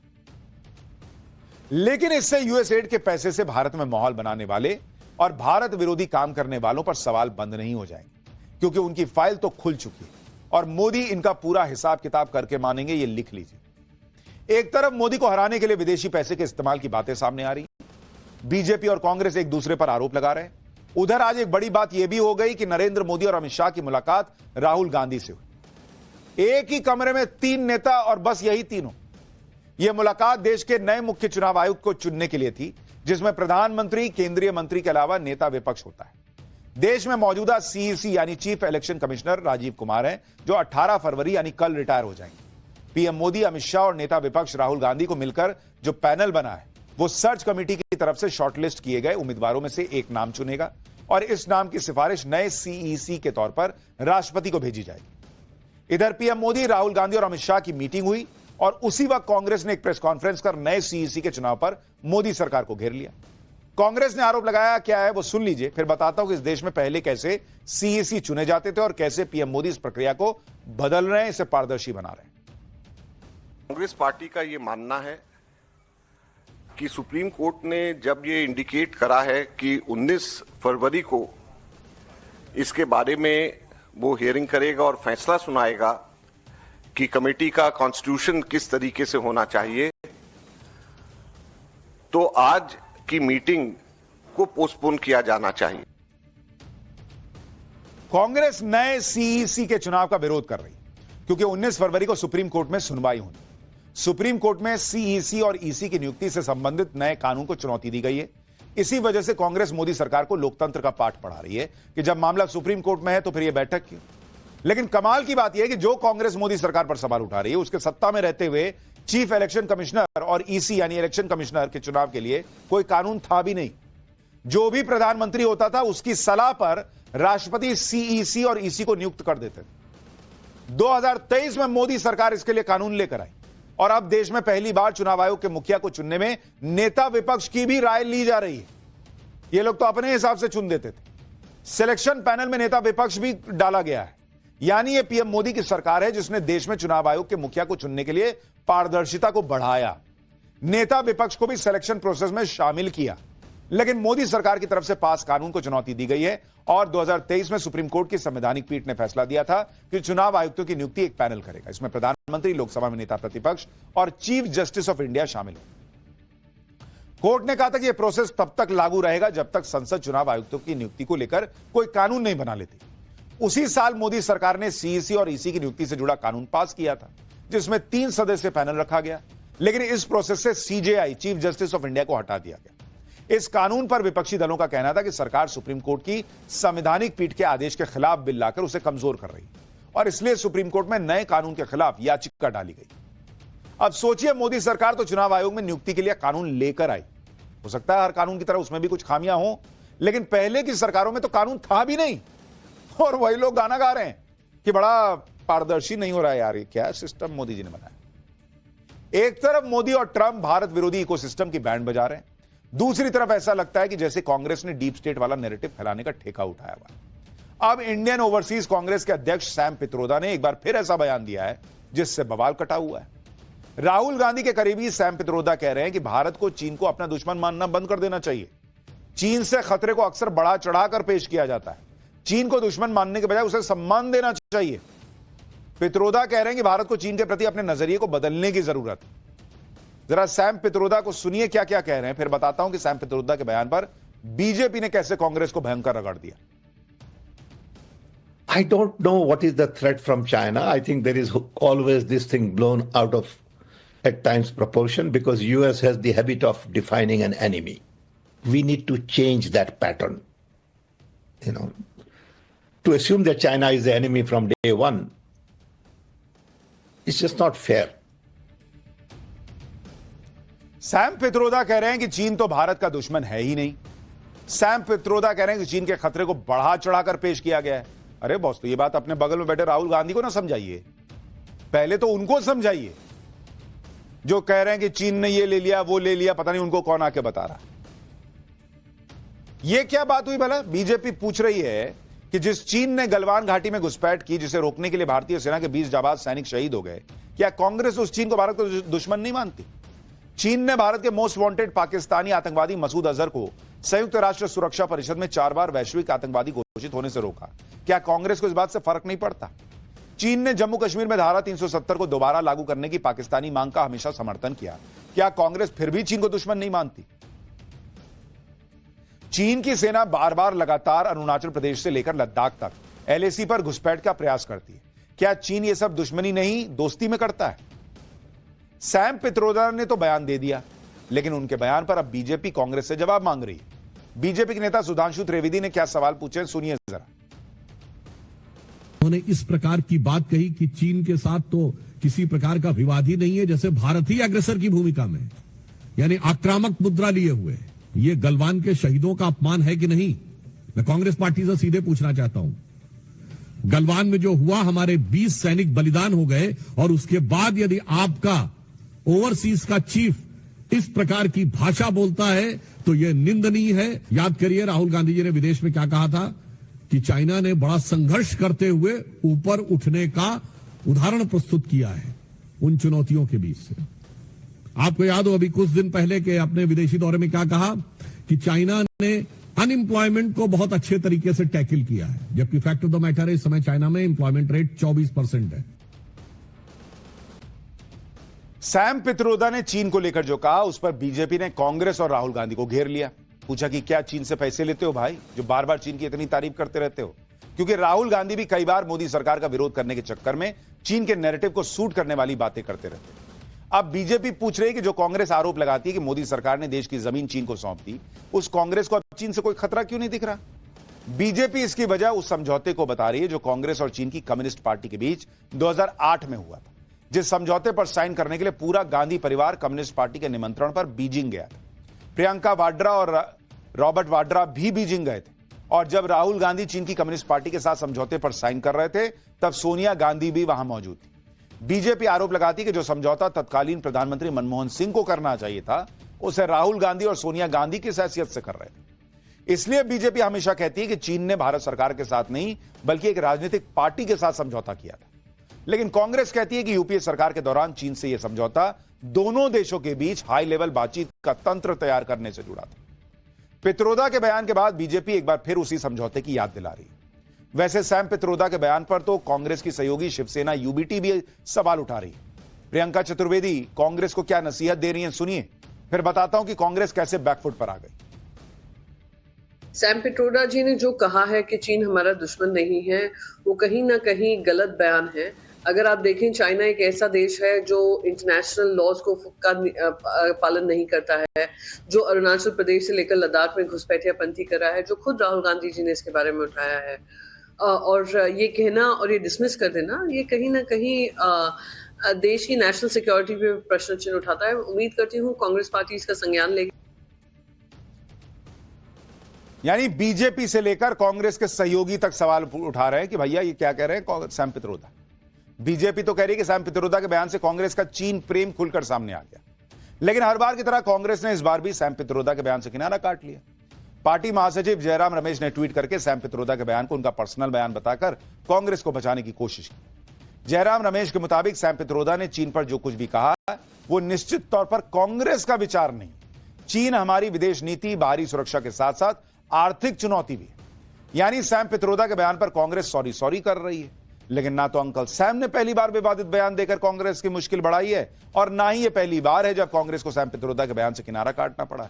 लेकिन इससे यूएस एड के पैसे से भारत में माहौल बनाने वाले और भारत विरोधी काम करने वालों पर सवाल बंद नहीं हो जाएंगे, क्योंकि उनकी फाइल तो खुल चुकी है और मोदी इनका पूरा हिसाब किताब करके मानेंगे, ये लिख लीजिए। एक तरफ मोदी को हराने के लिए विदेशी पैसे के इस्तेमाल की बातें सामने आ रही, बीजेपी और कांग्रेस एक दूसरे पर आरोप लगा रहे हैं। उधर आज एक बड़ी बात यह भी हो गई कि नरेंद्र मोदी और अमित शाह की मुलाकात राहुल गांधी से हुई। एक ही कमरे में 3 नेता और बस यही तीनों। यह मुलाकात देश के नए मुख्य चुनाव आयुक्त को चुनने के लिए थी, जिसमें प्रधानमंत्री, केंद्रीय मंत्री के अलावा नेता विपक्ष होता है। देश में मौजूदा CEC यानी chief election commissioner Rajiv Kumar हैं, जो 18 फरवरी यानी कल रिटायर हो जाएंगे। पीएम मोदी, अमित शाह और नेता विपक्ष राहुल गांधी को मिलकर जो पैनल बना है वो सर्च कमेटी की तरफ से शॉर्टलिस्ट किए गए उम्मीदवारों में से एक नाम चुनेगा और इस नाम की सिफारिश नए CEC के तौर पर राष्ट्रपति को भेजी जाएगी। इधर पीएम मोदी, राहुल गांधी और अमित शाह की मीटिंग हुई और उसी वक्त कांग्रेस ने एक प्रेस कॉन्फ्रेंस कर नए CEC के चुनाव पर मोदी सरकार को घेर लिया। कांग्रेस ने आरोप लगाया, क्या है वो सुन लीजिए, फिर बताता हूं कि इस देश में पहले कैसे CEC चुने जाते थे और कैसे पीएम मोदी इस प्रक्रिया को बदल रहे हैं, इसे पारदर्शी बना रहे हैं। कांग्रेस पार्टी का यह मानना है कि सुप्रीम कोर्ट ने जब ये इंडिकेट करा है कि 19 फरवरी को इसके बारे में वो हियरिंग करेगा और फैसला सुनाएगा कि कमेटी का कॉन्स्टिट्यूशन किस तरीके से होना चाहिए, तो आज की मीटिंग को पोस्टपोन किया जाना चाहिए। कांग्रेस नए CEC के चुनाव का विरोध कर रही क्योंकि 19 फरवरी को सुप्रीम कोर्ट में सुनवाई होनी। सुप्रीम कोर्ट में CEC और EC की नियुक्ति से संबंधित नए कानून को चुनौती दी गई है। इसी वजह से कांग्रेस मोदी सरकार को लोकतंत्र का पाठ पढ़ा रही है कि जब मामला सुप्रीम कोर्ट में है तो फिर यह बैठक क्यों। लेकिन कमाल की बात यह है कि जो कांग्रेस मोदी सरकार पर सवाल उठा रही है उसके सत्ता में रहते हुए चीफ इलेक्शन कमिश्नर और EC यानी इलेक्शन कमिश्नर के चुनाव के लिए कोई कानून था भी नहीं। जो भी प्रधानमंत्री होता था उसकी सलाह पर राष्ट्रपति CEC और EC को नियुक्त कर देते थे। 2023 में मोदी सरकार इसके लिए कानून लेकर आई और अब देश में पहली बार चुनाव आयोग के मुखिया को चुनने में नेता विपक्ष की भी राय ली जा रही है। ये लोग तो अपने हिसाब से चुन देते थे, सिलेक्शन पैनल में नेता विपक्ष भी डाला गया है। यानी ये पीएम मोदी की सरकार है जिसने देश में चुनाव आयोग के मुखिया को चुनने के लिए पारदर्शिता को बढ़ाया, नेता विपक्ष को भी सिलेक्शन प्रोसेस में शामिल किया। लेकिन मोदी सरकार की तरफ से पास कानून को चुनौती दी गई है और 2023 में सुप्रीम कोर्ट की संवैधानिक पीठ ने फैसला दिया था कि चुनाव आयुक्तों की नियुक्ति एक पैनल करेगा। इसमें प्रधानमंत्री, लोकसभा में नेता प्रतिपक्ष और चीफ जस्टिस ऑफ इंडिया शामिल हो। कोर्ट ने कहा था कि यह प्रोसेस तब तक लागू रहेगा जब तक संसद चुनाव आयुक्तों की नियुक्ति को लेकर कोई कानून नहीं बना लेती। उसी साल मोदी सरकार ने CEC और EC की नियुक्ति से जुड़ा कानून पास किया था जिसमें 3 सदस्यीय पैनल रखा गया, लेकिन इस प्रोसेस से CJI, chief justice of India को हटा दिया गया। इस कानून पर विपक्षी दलों का कहना था कि सरकार सुप्रीम कोर्ट की संवैधानिक पीठ के आदेश के खिलाफ बिल लाकर उसे कमजोर कर रही और इसलिए सुप्रीम कोर्ट में नए कानून के खिलाफ याचिका डाली गई। अब सोचिए, मोदी सरकार तो चुनाव आयोग में नियुक्ति के लिए कानून लेकर आई। हो सकता है हर कानून की तरह उसमें भी कुछ खामियां हो, लेकिन पहले की सरकारों में तो कानून था भी नहीं, और वही लोग गाना गा रहे हैं कि बड़ा पारदर्शी नहीं हो रहा है। यार ये क्या सिस्टम मोदी जी ने बनाया। एक तरफ मोदी और ट्रंप भारत विरोधी इकोसिस्टम की बैंड बजा रहे हैं, दूसरी तरफ ऐसा लगता है कि जैसे कांग्रेस ने डीप स्टेट वाला नैरेटिव फैलाने का ठेका उठाया हुआ। अब इंडियन ओवरसीज कांग्रेस के अध्यक्ष सैम पित्रोदा ने एक बार फिर ऐसा बयान दिया है जिससे बवाल कटा हुआ है। राहुल गांधी के करीबी सैम पित्रोदा कह रहे हैं कि भारत को चीन को अपना दुश्मन मानना बंद कर देना चाहिए। चीन से खतरे को अक्सर बढ़ा चढ़ाकर पेश किया जाता है, चीन को दुश्मन मानने के बजाय उसे सम्मान देना चाहिए। पित्रोदा कह रहे हैं कि भारत को चीन के प्रति अपने नजरिए को बदलने की जरूरत है। जरा सैम पित्रोदा को सुनिए क्या क्या कह रहे हैं, फिर बताता हूं कि सैम पित्रोदा के बयान पर बीजेपी ने कैसे कांग्रेस को भयंकर रगड़ दिया। I don't know what is the threat from China. I think there is always this thing blown out of at times proportion because US has the habit of defining an enemy. We need to change that pattern. You know, to assume that China is the enemy from day one, it's just not fair. Sam Pitroda कह रहे हैं कि चीन तो भारत का दुश्मन है ही नहीं। सैम पित्रोदा कह रहे हैं कि चीन के खतरे को बढ़ा चढ़ाकर पेश किया गया है। अरे बॉस, तो ये बात अपने बगल में बैठे राहुल गांधी को ना समझाइए, पहले तो उनको समझाइए जो कह रहे हैं कि चीन ने ये ले लिया वो ले लिया, पता नहीं उनको कौन आके बता रहा। ये क्या बात हुई भला? बीजेपी पूछ रही है कि जिस चीन ने गलवान घाटी में घुसपैठ की, जिसे रोकने के लिए भारतीय सेना के 20 जाबाज सैनिक शहीद हो गए, क्या कांग्रेस उस चीन को भारत को दुश्मन नहीं मानती? चीन ने भारत के मोस्ट वांटेड पाकिस्तानी आतंकवादी मसूद अजहर को संयुक्त राष्ट्र सुरक्षा परिषद में 4 बार वैश्विक आतंकवादी घोषित होने से रोका। क्या कांग्रेस को इस बात से फर्क नहीं पड़ता? चीन ने जम्मू कश्मीर में धारा 370 को दोबारा लागू करने की पाकिस्तानी मांग का हमेशा समर्थन किया। क्या कांग्रेस फिर भी चीन को दुश्मन नहीं मानती? चीन की सेना बार बार लगातार अरुणाचल प्रदेश से लेकर लद्दाख तक एलएसी पर घुसपैठ का प्रयास करती है। क्या चीन ये सब दुश्मनी नहीं दोस्ती में करता है? सैम पित्रोदा ने तो बयान दे दिया, लेकिन उनके बयान पर अब बीजेपी कांग्रेस से जवाब मांग रही है। बीजेपी के नेता सुधांशु त्रिवेदी ने क्या सवाल पूछे, सुनिए जरा। उन्होंने इस प्रकार की बात कही कि चीन के साथ तो किसी प्रकार का विवाद ही नहीं है, जैसे भारत ही अग्रसर की भूमिका में, यानी आक्रामक मुद्रा लिए हुए। ये गलवान के शहीदों का अपमान है कि नहीं? मैं कांग्रेस पार्टी से सीधे पूछना चाहता हूं। गलवान में जो हुआ, हमारे 20 सैनिक बलिदान हो गए, और उसके बाद यदि आपका ओवरसीज का चीफ इस प्रकार की भाषा बोलता है तो यह निंदनीय है। याद करिए राहुल गांधी जी ने विदेश में क्या कहा था कि चाइना ने बड़ा संघर्ष करते हुए ऊपर उठने का उदाहरण प्रस्तुत किया है उन चुनौतियों के बीच से। आपको याद हो अभी कुछ दिन पहले के अपने विदेशी दौरे में क्या कहा कि चाइना ने अनएम्प्लॉयमेंट को बहुत अच्छे तरीके से टैकल किया है, जबकि फैक्ट ऑफ द मैटर है इस समय चाइना में एम्प्लॉयमेंट रेट 24% है। सैम पित्रोदा ने चीन को लेकर जो कहा, उस पर बीजेपी ने कांग्रेस और राहुल गांधी को घेर लिया। पूछा कि क्या चीन से पैसे लेते हो भाई, जो बार बार चीन की इतनी तारीफ करते रहते हो? क्योंकि राहुल गांधी भी कई बार मोदी सरकार का विरोध करने के चक्कर में चीन के नैरेटिव को सूट करने वाली बातें करते रहते हैं। अब बीजेपी पूछ रही है कि जो कांग्रेस आरोप लगाती है कि मोदी सरकार ने देश की जमीन चीन को सौंप दी, उस कांग्रेस को अब चीन से कोई खतरा क्यों नहीं दिख रहा? बीजेपी इसकी वजह उस समझौते को बता रही है जो कांग्रेस और चीन की कम्युनिस्ट पार्टी के बीच 2008 में हुआ था, जिस समझौते पर साइन करने के लिए पूरा गांधी परिवार कम्युनिस्ट पार्टी के निमंत्रण पर बीजिंग गया था। प्रियंका वाड्रा और रॉबर्ट वाड्रा भी बीजिंग गए थे, और जब राहुल गांधी चीन की कम्युनिस्ट पार्टी के साथ समझौते पर साइन कर रहे थे, तब सोनिया गांधी भी वहां मौजूद थी। बीजेपी आरोप लगाती कि जो समझौता तत्कालीन प्रधानमंत्री मनमोहन सिंह को करना चाहिए था, उसे राहुल गांधी और सोनिया गांधी की हैसियत से कर रहे थे। इसलिए बीजेपी हमेशा कहती है कि चीन ने भारत सरकार के साथ नहीं, बल्कि एक राजनीतिक पार्टी के साथ समझौता किया था। लेकिन कांग्रेस कहती है कि यूपीए सरकार के दौरान चीन से यह समझौता दोनों देशों के बीच हाई लेवल बातचीत का तंत्र तैयार करने से जुड़ा था। पित्रोदा के बयान के बाद बीजेपी एक बार फिर उसी समझौते की याद दिला रही है। वैसे सैम पित्रोदा के बयान पर तो कांग्रेस की सहयोगी शिवसेना यूबीटी भी सवाल उठा रही है। प्रियंका चतुर्वेदी कांग्रेस को क्या नसीहत दे रही हैं, सुनिए, फिर बताता हूं कि कांग्रेस कैसे बैकफुट पर आ गई। सैम पित्रोदा जी ने जो कहा है कि चीन हमारा दुश्मन नहीं है, वो कहीं ना कहीं गलत बयान है। अगर आप देखें, चाइना एक ऐसा देश है जो इंटरनेशनल लॉज को का पालन नहीं करता है, जो अरुणाचल प्रदेश से लेकर लद्दाख में घुसपैठियापंथी कर रहा है, जो खुद राहुल गांधी जी ने इसके बारे में उठाया है। और ये कहना और ये डिसमिस कर देना, ये कहीं ना कहीं देश की नेशनल सिक्योरिटी पे प्रश्न चिन्ह उठाता है। उम्मीद करती हूँ कांग्रेस पार्टी इसका संज्ञान लेगी। यानी बीजेपी से लेकर कांग्रेस के सहयोगी तक सवाल उठा रहे हैं कि भैया ये क्या कह रहे हैं सैम पित्रोदा। बीजेपी तो कह रही है कि सैम पित्रोदा के बयान से कांग्रेस का चीन प्रेम खुलकर सामने आ गया, लेकिन हर बार की तरह कांग्रेस ने इस बार भी सैम पित्रोदा के बयान से किनारा काट लिया। पार्टी महासचिव जयराम रमेश ने ट्वीट करके सैम पित्रोदा के बयान को उनका पर्सनल बयान बताकर कांग्रेस को बचाने की कोशिश की। जयराम रमेश के मुताबिक सैम पित्रोदा ने चीन पर जो कुछ भी कहा वो निश्चित तौर पर कांग्रेस का विचार नहीं। चीन हमारी विदेश नीति, बाहरी सुरक्षा के साथ साथ आर्थिक चुनौती भी है। यानी सैम पित्रोदा के बयान पर कांग्रेस सॉरी कर रही है, लेकिन ना तो अंकल सैम ने पहली बार विवादित बयान देकर कांग्रेस की मुश्किल बढ़ाई है और ना ही यह पहली बार है जब कांग्रेस को सैम पित्रोदा के बयान से किनारा काटना पड़ा है।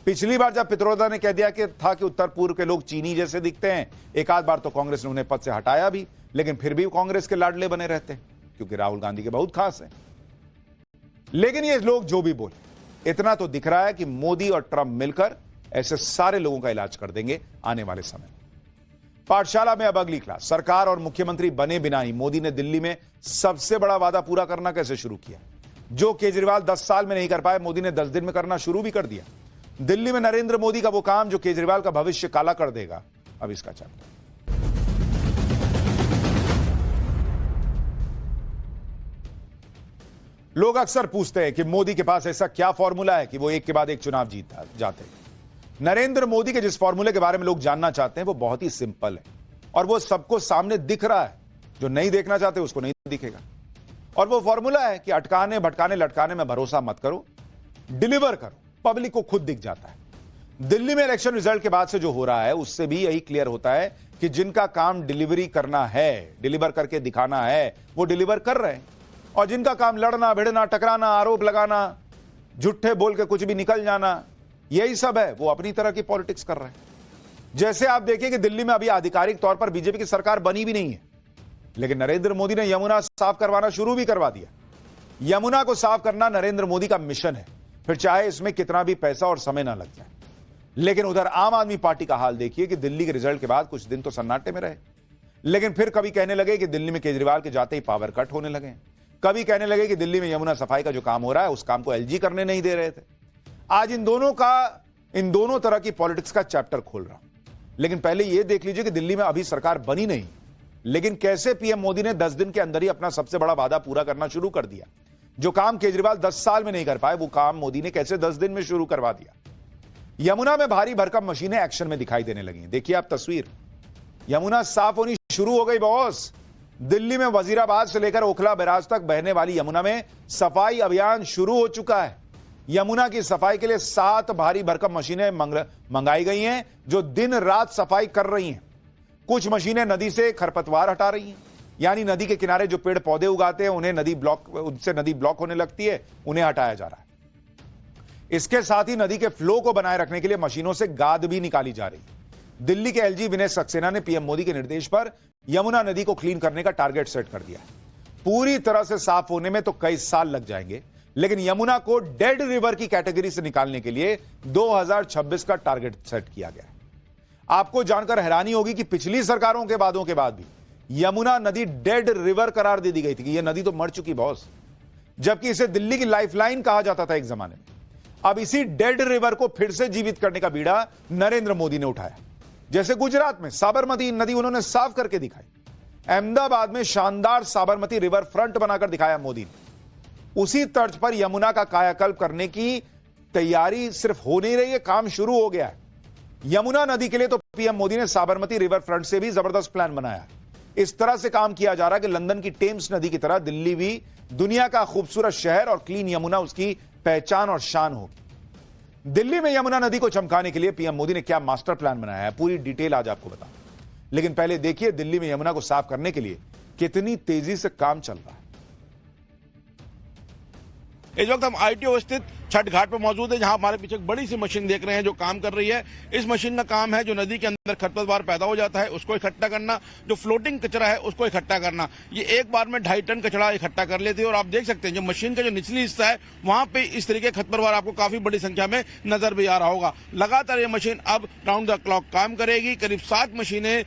पिछली बार जब पित्रोदा ने कह दिया कि उत्तर पूर्व के लोग चीनी जैसे दिखते हैं, एक आध बार तो कांग्रेस ने उन्हें पद से हटाया भी, लेकिन फिर भी कांग्रेस के लाडले बने रहते हैं क्योंकि राहुल गांधी के बहुत खास हैं। लेकिन ये लोग जो भी बोले, इतना तो दिख रहा है कि मोदी और ट्रंप मिलकर ऐसे सारे लोगों का इलाज कर देंगे आने वाले समय में। पाठशाला में अब अगली क्लास। सरकार और मुख्यमंत्री बने बिना ही मोदी ने दिल्ली में सबसे बड़ा वादा पूरा करना कैसे शुरू किया। जो केजरीवाल 10 साल में नहीं कर पाए, मोदी ने 10 दिन में करना शुरू भी कर दिया। दिल्ली में नरेंद्र मोदी का वो काम जो केजरीवाल का भविष्य काला कर देगा, अब इसका चैप्टर। लोग अक्सर पूछते हैं कि मोदी के पास ऐसा क्या फॉर्मूला है कि वो एक के बाद एक चुनाव जीत जाते हैं। नरेंद्र मोदी के जिस फॉर्मूले के बारे में लोग जानना चाहते हैं वो बहुत ही सिंपल है और वो सबको सामने दिख रहा है। जो नहीं देखना चाहते उसको नहीं दिखेगा। और वो फॉर्मूला है कि अटकाने भटकाने लटकाने में भरोसा मत करो, डिलीवर करो। पब्लिक को खुद दिख जाता है। दिल्ली में इलेक्शन रिजल्ट के बाद से जो हो रहा है उससे भी यही क्लियर होता है कि जिनका काम डिलीवरी करना है, डिलीवर करके दिखाना है, वो डिलीवर कर रहे हैं। और जिनका काम लड़ना भिड़ना, टकराना, आरोप लगाना, झूठे बोल के कुछ भी निकल जाना, यही सब है, वो अपनी तरह की पॉलिटिक्स कर रहे हैं। जैसे आप देखिए कि दिल्ली में अभी आधिकारिक तौर पर बीजेपी की सरकार बनी भी नहीं है, लेकिन नरेंद्र मोदी ने यमुना साफ करवाना शुरू भी करवा दिया। यमुना को साफ करना नरेंद्र मोदी का मिशन है, फिर चाहे इसमें कितना भी पैसा और समय ना लग जाए। लेकिन उधर आम आदमी पार्टी का हाल देखिए कि दिल्ली के रिजल्ट के बाद कुछ दिन तो सन्नाटे में रहे, लेकिन फिर कभी कहने लगे कि दिल्ली में केजरीवाल के जाते ही पावर कट होने लगे, कभी कहने लगे कि दिल्ली में यमुना सफाई का जो काम हो रहा है उस काम को एलजी करने नहीं दे रहे थे। आज इन दोनों तरह की पॉलिटिक्स का चैप्टर खोल रहा हूं। लेकिन पहले यह देख लीजिए कि दिल्ली में अभी सरकार बनी नहीं, लेकिन कैसे पीएम मोदी ने 10 दिन के अंदर ही अपना सबसे बड़ा वादा पूरा करना शुरू कर दिया। जो काम केजरीवाल 10 साल में नहीं कर पाए, वो काम मोदी ने कैसे 10 दिन में शुरू करवा दिया। यमुना में भारी भरकम मशीनें एक्शन में दिखाई देने लगी। देखिए आप तस्वीर, यमुना साफ होनी शुरू हो गई बॉस। दिल्ली में वजीराबाद से लेकर ओखला बैराज तक बहने वाली यमुना में सफाई अभियान शुरू हो चुका है। यमुना की सफाई के लिए 7 भारी भरकम मशीनें मंगाई गई हैं जो दिन रात सफाई कर रही हैं। कुछ मशीनें नदी से खरपतवार हटा रही हैं, यानी नदी के किनारे जो पेड़ पौधे उगाते हैं उनसे नदी ब्लॉक होने लगती है, उन्हें हटाया जा रहा है। इसके साथ ही नदी के फ्लो को बनाए रखने के लिए मशीनों से गाद भी निकाली जा रही है। दिल्ली के एलजी विनय सक्सेना ने पीएम मोदी के निर्देश पर यमुना नदी को क्लीन करने का टारगेट सेट कर दिया। पूरी तरह से साफ होने में तो कई साल लग जाएंगे, लेकिन यमुना को डेड रिवर की कैटेगरी से निकालने के लिए 2026 का टारगेट सेट किया गया है। आपको जानकर हैरानी होगी कि पिछली सरकारों के वादों के बाद भी यमुना नदी डेड रिवर करार दे दी गई थी कि यह नदी तो मर चुकी बॉस, जबकि इसे दिल्ली की लाइफलाइन कहा जाता था एक जमाने में। अब इसी डेड रिवर को फिर से जीवित करने का बीड़ा नरेंद्र मोदी ने उठाया। जैसे गुजरात में साबरमती नदी उन्होंने साफ करके दिखाई, अहमदाबाद में शानदार साबरमती रिवर फ्रंट बनाकर दिखाया मोदी ने। उसी तर्ज पर यमुना का कायाकल्प करने की तैयारी सिर्फ हो नहीं रही है, काम शुरू हो गया है। यमुना नदी के लिए तो पीएम मोदी ने साबरमती रिवर फ्रंट से भी जबरदस्त प्लान बनाया। इस तरह से काम किया जा रहा है कि लंदन की टेम्स नदी की तरह दिल्ली भी दुनिया का खूबसूरत शहर और क्लीन यमुना उसकी पहचान और शान होगी। दिल्ली में यमुना नदी को चमकाने के लिए पीएम मोदी ने क्या मास्टर प्लान बनाया है, पूरी डिटेल आज आपको बताऊं। लेकिन पहले देखिए दिल्ली में यमुना को साफ करने के लिए कितनी तेजी से काम चल रहा है। इस वक्त हम ITO स्थित छठ घाट पर मौजूद है, जहां हमारे पीछे एक बड़ी सी मशीन देख रहे हैं जो काम कर रही है। इस मशीन का काम है जो नदी के अंदर खरपतवार पैदा हो जाता है उसको इकट्ठा करना, जो फ्लोटिंग कचरा है उसको इकट्ठा करना। ये एक बार में 2.5 टन कचरा इकट्ठा कर लेती है। और आप देख सकते हैं जो मशीन का जो निचली हिस्सा है वहां पे इस तरीके खरपतवार आपको काफी बड़ी संख्या में नजर भी आ रहा होगा। लगातार ये मशीन अब राउंड द क्लॉक काम करेगी। करीब 7 मशीनें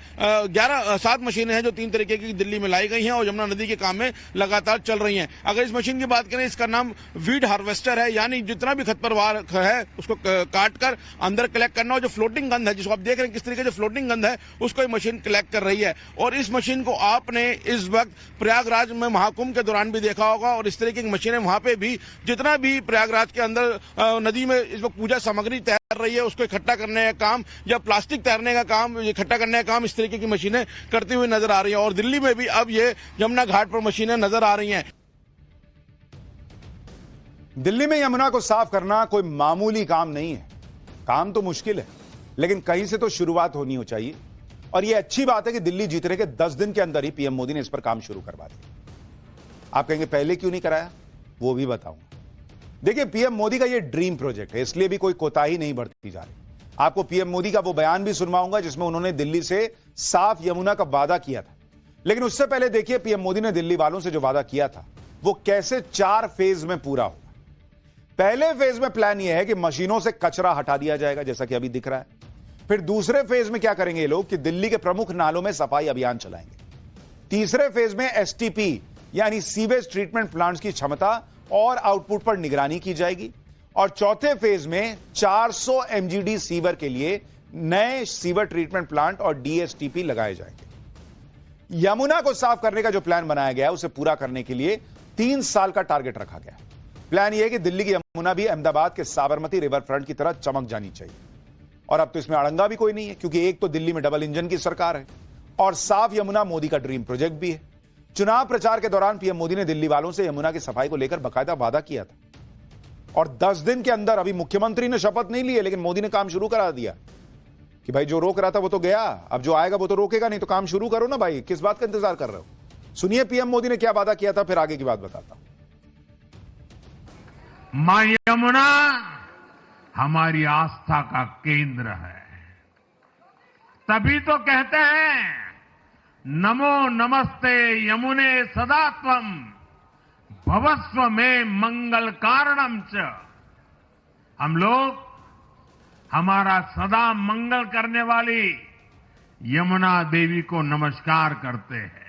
हैं जो 3 तरीके की दिल्ली में लाई गई हैं और यमुना नदी के काम में लगातार चल रही हैं। अगर इस मशीन की बात करें, इसका नाम वीड हार्वेस्टर है, यानी जो जितना भी खरपतवार है उसको काट कर अंदर कलेक्ट करना, और जो फ्लोटिंग गंद है जिसको आप देख रहे हैं किस तरीके से फ्लोटिंग गंद है उसको ये मशीन कलेक्ट कर रही है। और इस मशीन को आपने इस वक्त प्रयागराज में महाकुंभ के दौरान भी देखा होगा, और इस तरीके की मशीनें वहां पे भी जितना भी प्रयागराज के अंदर नदी में इस वक्त पूजा सामग्री तैर रही है उसको इकट्ठा करने का काम या प्लास्टिक तैरने का काम, इकट्ठा करने का काम इस तरीके की मशीनें करती हुई नजर आ रही है। और दिल्ली में भी अब ये यमुना घाट पर मशीनें नजर आ रही हैं। दिल्ली में यमुना को साफ करना कोई मामूली काम नहीं है। काम तो मुश्किल है, लेकिन कहीं से तो शुरुआत होनी चाहिए। और यह अच्छी बात है कि दिल्ली जीतने के 10 दिन के अंदर ही पीएम मोदी ने इस पर काम शुरू करवा दिया। आप कहेंगे पहले क्यों नहीं कराया, वो भी बताऊंगा। देखिए, पीएम मोदी का यह ड्रीम प्रोजेक्ट है, इसलिए भी कोई कोताही नहीं बरती जा रही। आपको पीएम मोदी का वो बयान भी सुनवाऊंगा जिसमें उन्होंने दिल्ली से साफ यमुना का वादा किया था। लेकिन उससे पहले देखिए पीएम मोदी ने दिल्ली वालों से जो वादा किया था वो कैसे 4 फेज में पूरा होगा। पहले फेज में प्लान यह है कि मशीनों से कचरा हटा दिया जाएगा, जैसा कि अभी दिख रहा है। फिर दूसरे फेज में क्या करेंगे ये लोग कि दिल्ली के प्रमुख नालों में सफाई अभियान चलाएंगे। तीसरे फेज में एसटीपी यानी सीवेज ट्रीटमेंट प्लांट्स की क्षमता और आउटपुट पर निगरानी की जाएगी। और चौथे फेज में 400 एमजीडी सीवर के लिए नए सीवर ट्रीटमेंट प्लांट और डीएसटीपी लगाए जाएंगे। यमुना को साफ करने का जो प्लान बनाया गया है उसे पूरा करने के लिए 3 साल का टारगेट रखा गया है। प्लान यह है कि दिल्ली की यमुना भी अहमदाबाद के साबरमती रिवर फ्रंट की तरह चमक जानी चाहिए। और अब तो इसमें अड़ंगा भी कोई नहीं है, क्योंकि एक तो दिल्ली में डबल इंजन की सरकार है और साफ यमुना मोदी का ड्रीम प्रोजेक्ट भी है। चुनाव प्रचार के दौरान पीएम मोदी ने दिल्ली वालों से यमुना की सफाई को लेकर बाकायदा वादा किया था। और 10 दिन के अंदर, अभी मुख्यमंत्री ने शपथ नहीं ली है, लेकिन मोदी ने काम शुरू करा दिया कि भाई जो रोक रहा था वो तो गया, अब जो आएगा वो तो रोकेगा नहीं, तो काम शुरू करो ना भाई, किस बात का इंतजार कर रहे हो। सुनिए पीएम मोदी ने क्या वादा किया था, फिर आगे की बात बताता हूं। मां यमुना हमारी आस्था का केंद्र है, तभी तो कहते हैं नमो नमस्ते यमुने सदा त्वम भवस्व में मंगल कारणम च। हम लोग हमारा सदा मंगल करने वाली यमुना देवी को नमस्कार करते हैं,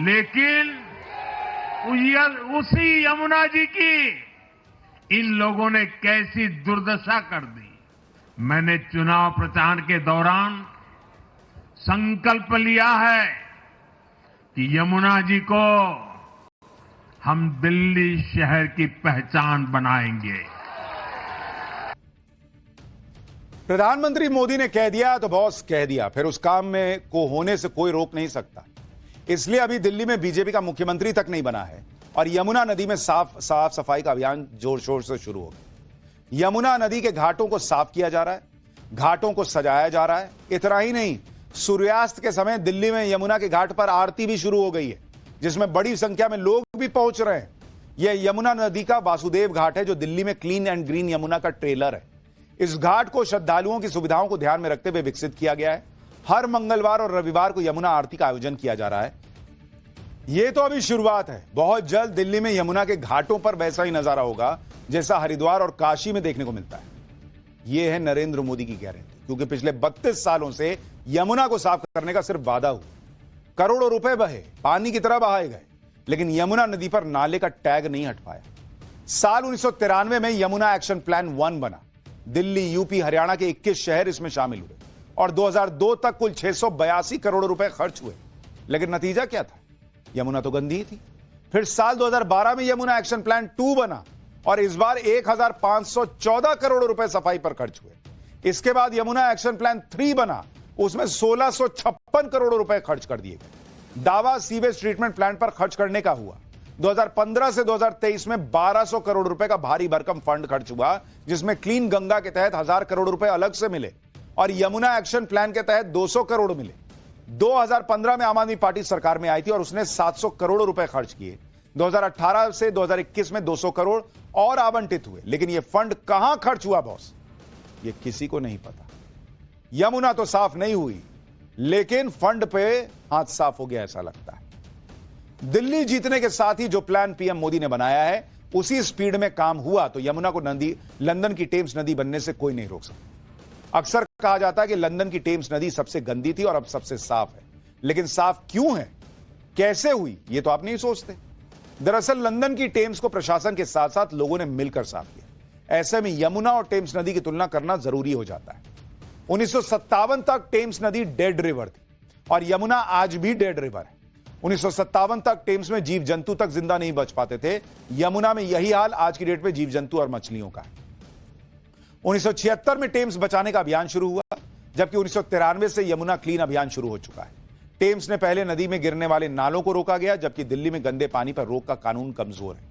लेकिन उसी यमुना जी की इन लोगों ने कैसी दुर्दशा कर दी। मैंने चुनाव प्रचार के दौरान संकल्प लिया है कि यमुना जी को हम दिल्ली शहर की पहचान बनाएंगे। प्रधानमंत्री मोदी ने कह दिया तो बॉस कह दिया, फिर उस काम में को होने से कोई रोक नहीं सकता। इसलिए अभी दिल्ली में बीजेपी का मुख्यमंत्री तक नहीं बना है और यमुना नदी में साफ सफाई का अभियान जोर शोर से शुरू हो गया। यमुना नदी के घाटों को साफ किया जा रहा है, घाटों को सजाया जा रहा है। इतना ही नहीं, सूर्यास्त के समय दिल्ली में यमुना के घाट पर आरती भी शुरू हो गई है, जिसमें बड़ी संख्या में लोग भी पहुंच रहे हैं। यह यमुना नदी का वासुदेव घाट है, जो दिल्ली में क्लीन एंड ग्रीन यमुना का ट्रेलर है। इस घाट को श्रद्धालुओं की सुविधाओं को ध्यान में रखते हुए विकसित किया गया है। हर मंगलवार और रविवार को यमुना आरती का आयोजन किया जा रहा है। यह तो अभी शुरुआत है, बहुत जल्द दिल्ली में यमुना के घाटों पर वैसा ही नजारा होगा जैसा हरिद्वार और काशी में देखने को मिलता है। यह है नरेंद्र मोदी की गारंटी, क्योंकि पिछले 32 सालों से यमुना को साफ करने का सिर्फ वादा हुआ। करोड़ों रुपए बहे, पानी की तरह बहाए गए, लेकिन यमुना नदी पर नाले का टैग नहीं हट पाया। साल 1993 में यमुना एक्शन प्लान 1 बना। दिल्ली, यूपी, हरियाणा के 21 शहर इसमें शामिल हुए और 2002 तक कुल 682 करोड़ रुपए खर्च हुए। लेकिन नतीजा क्या था? यमुना तो गंदी ही थी। फिर साल 2012 में यमुना एक्शन प्लान 2 बना और इस बार 1514 करोड़ रुपए सफाई पर खर्च हुए। इसके बाद यमुना एक्शन प्लान 3 बना, उसमें 1656 करोड़ रुपए खर्च कर दिए गए। दावा सीवेज ट्रीटमेंट प्लांट पर खर्च करने का हुआ। 2015 से 2023 में 1200 करोड़ रुपए का भारी भरकम फंड खर्च हुआ, जिसमें क्लीन गंगा के तहत 1000 करोड़ रुपए अलग से मिले और यमुना एक्शन प्लान के तहत 200 करोड़ मिले। 2015 में आम आदमी पार्टी सरकार में आई थी और उसने 700 करोड़ रुपए खर्च किए। 2018 से 2021 में 200 करोड़ और आवंटित हुए, लेकिन यह फंड कहां खर्च हुआ बॉस, यह किसी को नहीं पता। यमुना तो साफ नहीं हुई, लेकिन फंड पे हाथ साफ हो गया ऐसा लगता है। दिल्ली जीतने के साथ ही जो प्लान पीएम मोदी ने बनाया है उसी स्पीड में काम हुआ तो यमुना को नदी लंदन की टेम्स नदी बनने से कोई नहीं रोक सकता। अक्सर कहा जाता है कि लंदन की टेम्स नदी सबसे गंदी थी और अब सबसे साफ है, लेकिन साफ क्यों है, कैसे हुई, यह तो आप नहीं सोचते। दरअसल लंदन की टेम्स को प्रशासन के साथ साथ लोगों ने मिलकर साफ किया। ऐसे में यमुना और टेम्स नदी की तुलना करना जरूरी हो जाता है। 1957 तक टेम्स नदी डेड रिवर थी और यमुना आज भी डेड रिवर है। 1957 तक टेम्स में जीव जंतु तक जिंदा नहीं बच पाते थे। यमुना में यही हाल आज की डेट में जीव जंतु और मछलियों का है। 1976 में टेम्स बचाने का अभियान शुरू हुआ, जबकि 1993 से यमुना क्लीन अभियान शुरू हो चुका है। टेम्स ने पहले नदी में गिरने वाले नालों को रोका गया, जबकि दिल्ली में गंदे पानी पर रोक का कानून कमजोर है।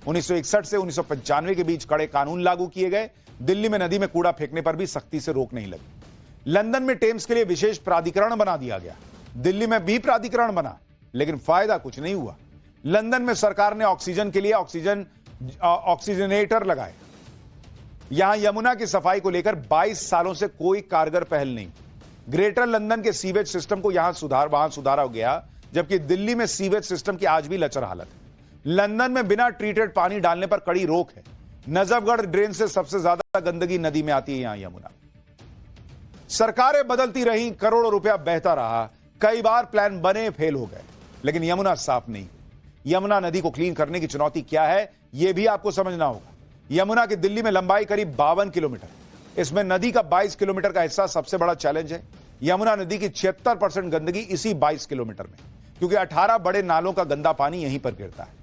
1961 से 1995 के बीच कड़े कानून लागू किए गए। दिल्ली में नदी में कूड़ा फेंकने पर भी सख्ती से रोक नहीं लगी। लंदन में टेम्स के लिए विशेष प्राधिकरण बना दिया गया। दिल्ली में भी प्राधिकरण बना, लेकिन फायदा कुछ नहीं हुआ। लंदन में सरकार ने ऑक्सीजन के लिए ऑक्सीजनेटर लगाए। यहां यमुना की सफाई को लेकर 22 सालों से कोई कारगर पहल नहीं। ग्रेटर लंदन के सीवेज सिस्टम को वहां सुधारा गया, जबकि दिल्ली में सीवेज सिस्टम की आज भी लचर हालत है। लंदन में बिना ट्रीटेड पानी डालने पर कड़ी रोक है। नजफगढ़ ड्रेन से सबसे ज्यादा गंदगी नदी में आती है यहां यमुना। सरकारें बदलती रहीं, करोड़ों रुपया बहता रहा, कई बार प्लान बने फेल हो गए, लेकिन यमुना साफ नहीं। यमुना नदी को क्लीन करने की चुनौती क्या है, यह भी आपको समझना होगा। यमुना की दिल्ली में लंबाई करीब 52 किलोमीटर, इसमें नदी का 22 किलोमीटर का हिस्सा सबसे बड़ा चैलेंज है। यमुना नदी की 76% गंदगी इसी 22 किलोमीटर में, क्योंकि 18 बड़े नालों का गंदा पानी यहीं पर गिरता है।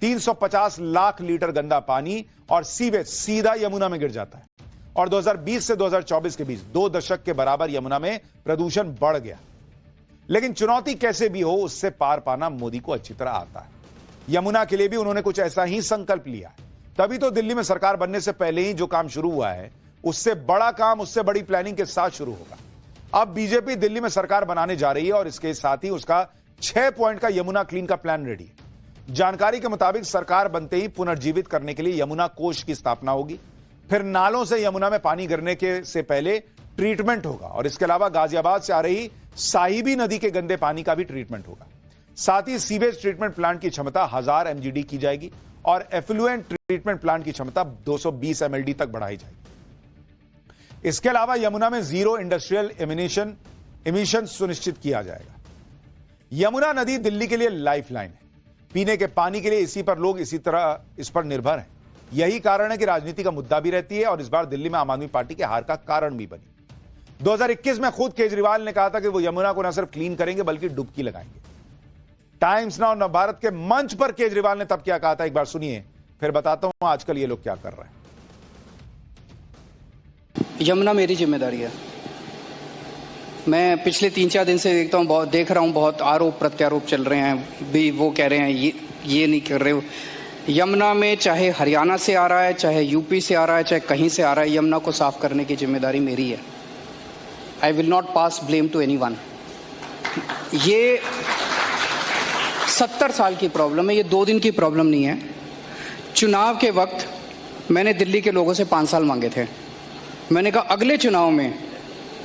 350 लाख लीटर गंदा पानी और सीवेज सीधा यमुना में गिर जाता है। और 2020 से 2024 के बीच 2 दशक के बराबर यमुना में प्रदूषण बढ़ गया। लेकिन चुनौती कैसे भी हो, उससे पार पाना मोदी को अच्छी तरह आता है। यमुना के लिए भी उन्होंने कुछ ऐसा ही संकल्प लिया है। तभी तो दिल्ली में सरकार बनने से पहले ही जो काम शुरू हुआ है, उससे बड़ा काम, उससे बड़ी प्लानिंग के साथ शुरू होगा। अब बीजेपी दिल्ली में सरकार बनाने जा रही है और इसके साथ ही उसका 6 पॉइंट का यमुना क्लीन का प्लान रेडी है। जानकारी के मुताबिक सरकार बनते ही पुनर्जीवित करने के लिए यमुना कोष की स्थापना होगी। फिर नालों से यमुना में पानी गिरने के से पहले ट्रीटमेंट होगा और इसके अलावा गाजियाबाद से आ रही साहिबी नदी के गंदे पानी का भी ट्रीटमेंट होगा। साथ ही सीवेज ट्रीटमेंट प्लांट की क्षमता 1000 MGD की जाएगी और एफ्लुएंट ट्रीटमेंट प्लांट की क्षमता 220 MLD तक बढ़ाई जाएगी। इसके अलावा यमुना में जीरो इंडस्ट्रियल एमिशन सुनिश्चित किया जाएगा। यमुना नदी दिल्ली के लिए लाइफलाइन है। पीने के पानी के लिए इस पर निर्भर है। यही कारण है कि राजनीति का मुद्दा भी रहती है और इस बार दिल्ली में आम आदमी पार्टी के हार का कारण भी बनी। 2021 में खुद केजरीवाल ने कहा था कि वो यमुना को न सिर्फ क्लीन करेंगे बल्कि डुबकी लगाएंगे। टाइम्स नाउ नवभारत के मंच पर केजरीवाल ने तब क्या कहा था, एक बार सुनिए, फिर बताता हूं आजकल ये लोग क्या कर रहे हैं। यमुना मेरी जिम्मेदारी है। मैं पिछले 3-4 दिन से देख रहा हूं बहुत आरोप प्रत्यारोप चल रहे हैं भी। वो कह रहे हैं ये नहीं कर रहे हो। यमुना में चाहे हरियाणा से आ रहा है, चाहे यूपी से आ रहा है, चाहे कहीं से आ रहा है, यमुना को साफ करने की जिम्मेदारी मेरी है। I will not pass blame to anyone. ये 70 साल की प्रॉब्लम है, ये 2 दिन की प्रॉब्लम नहीं है। चुनाव के वक्त मैंने दिल्ली के लोगों से 5 साल मांगे थे। मैंने कहा अगले चुनाव में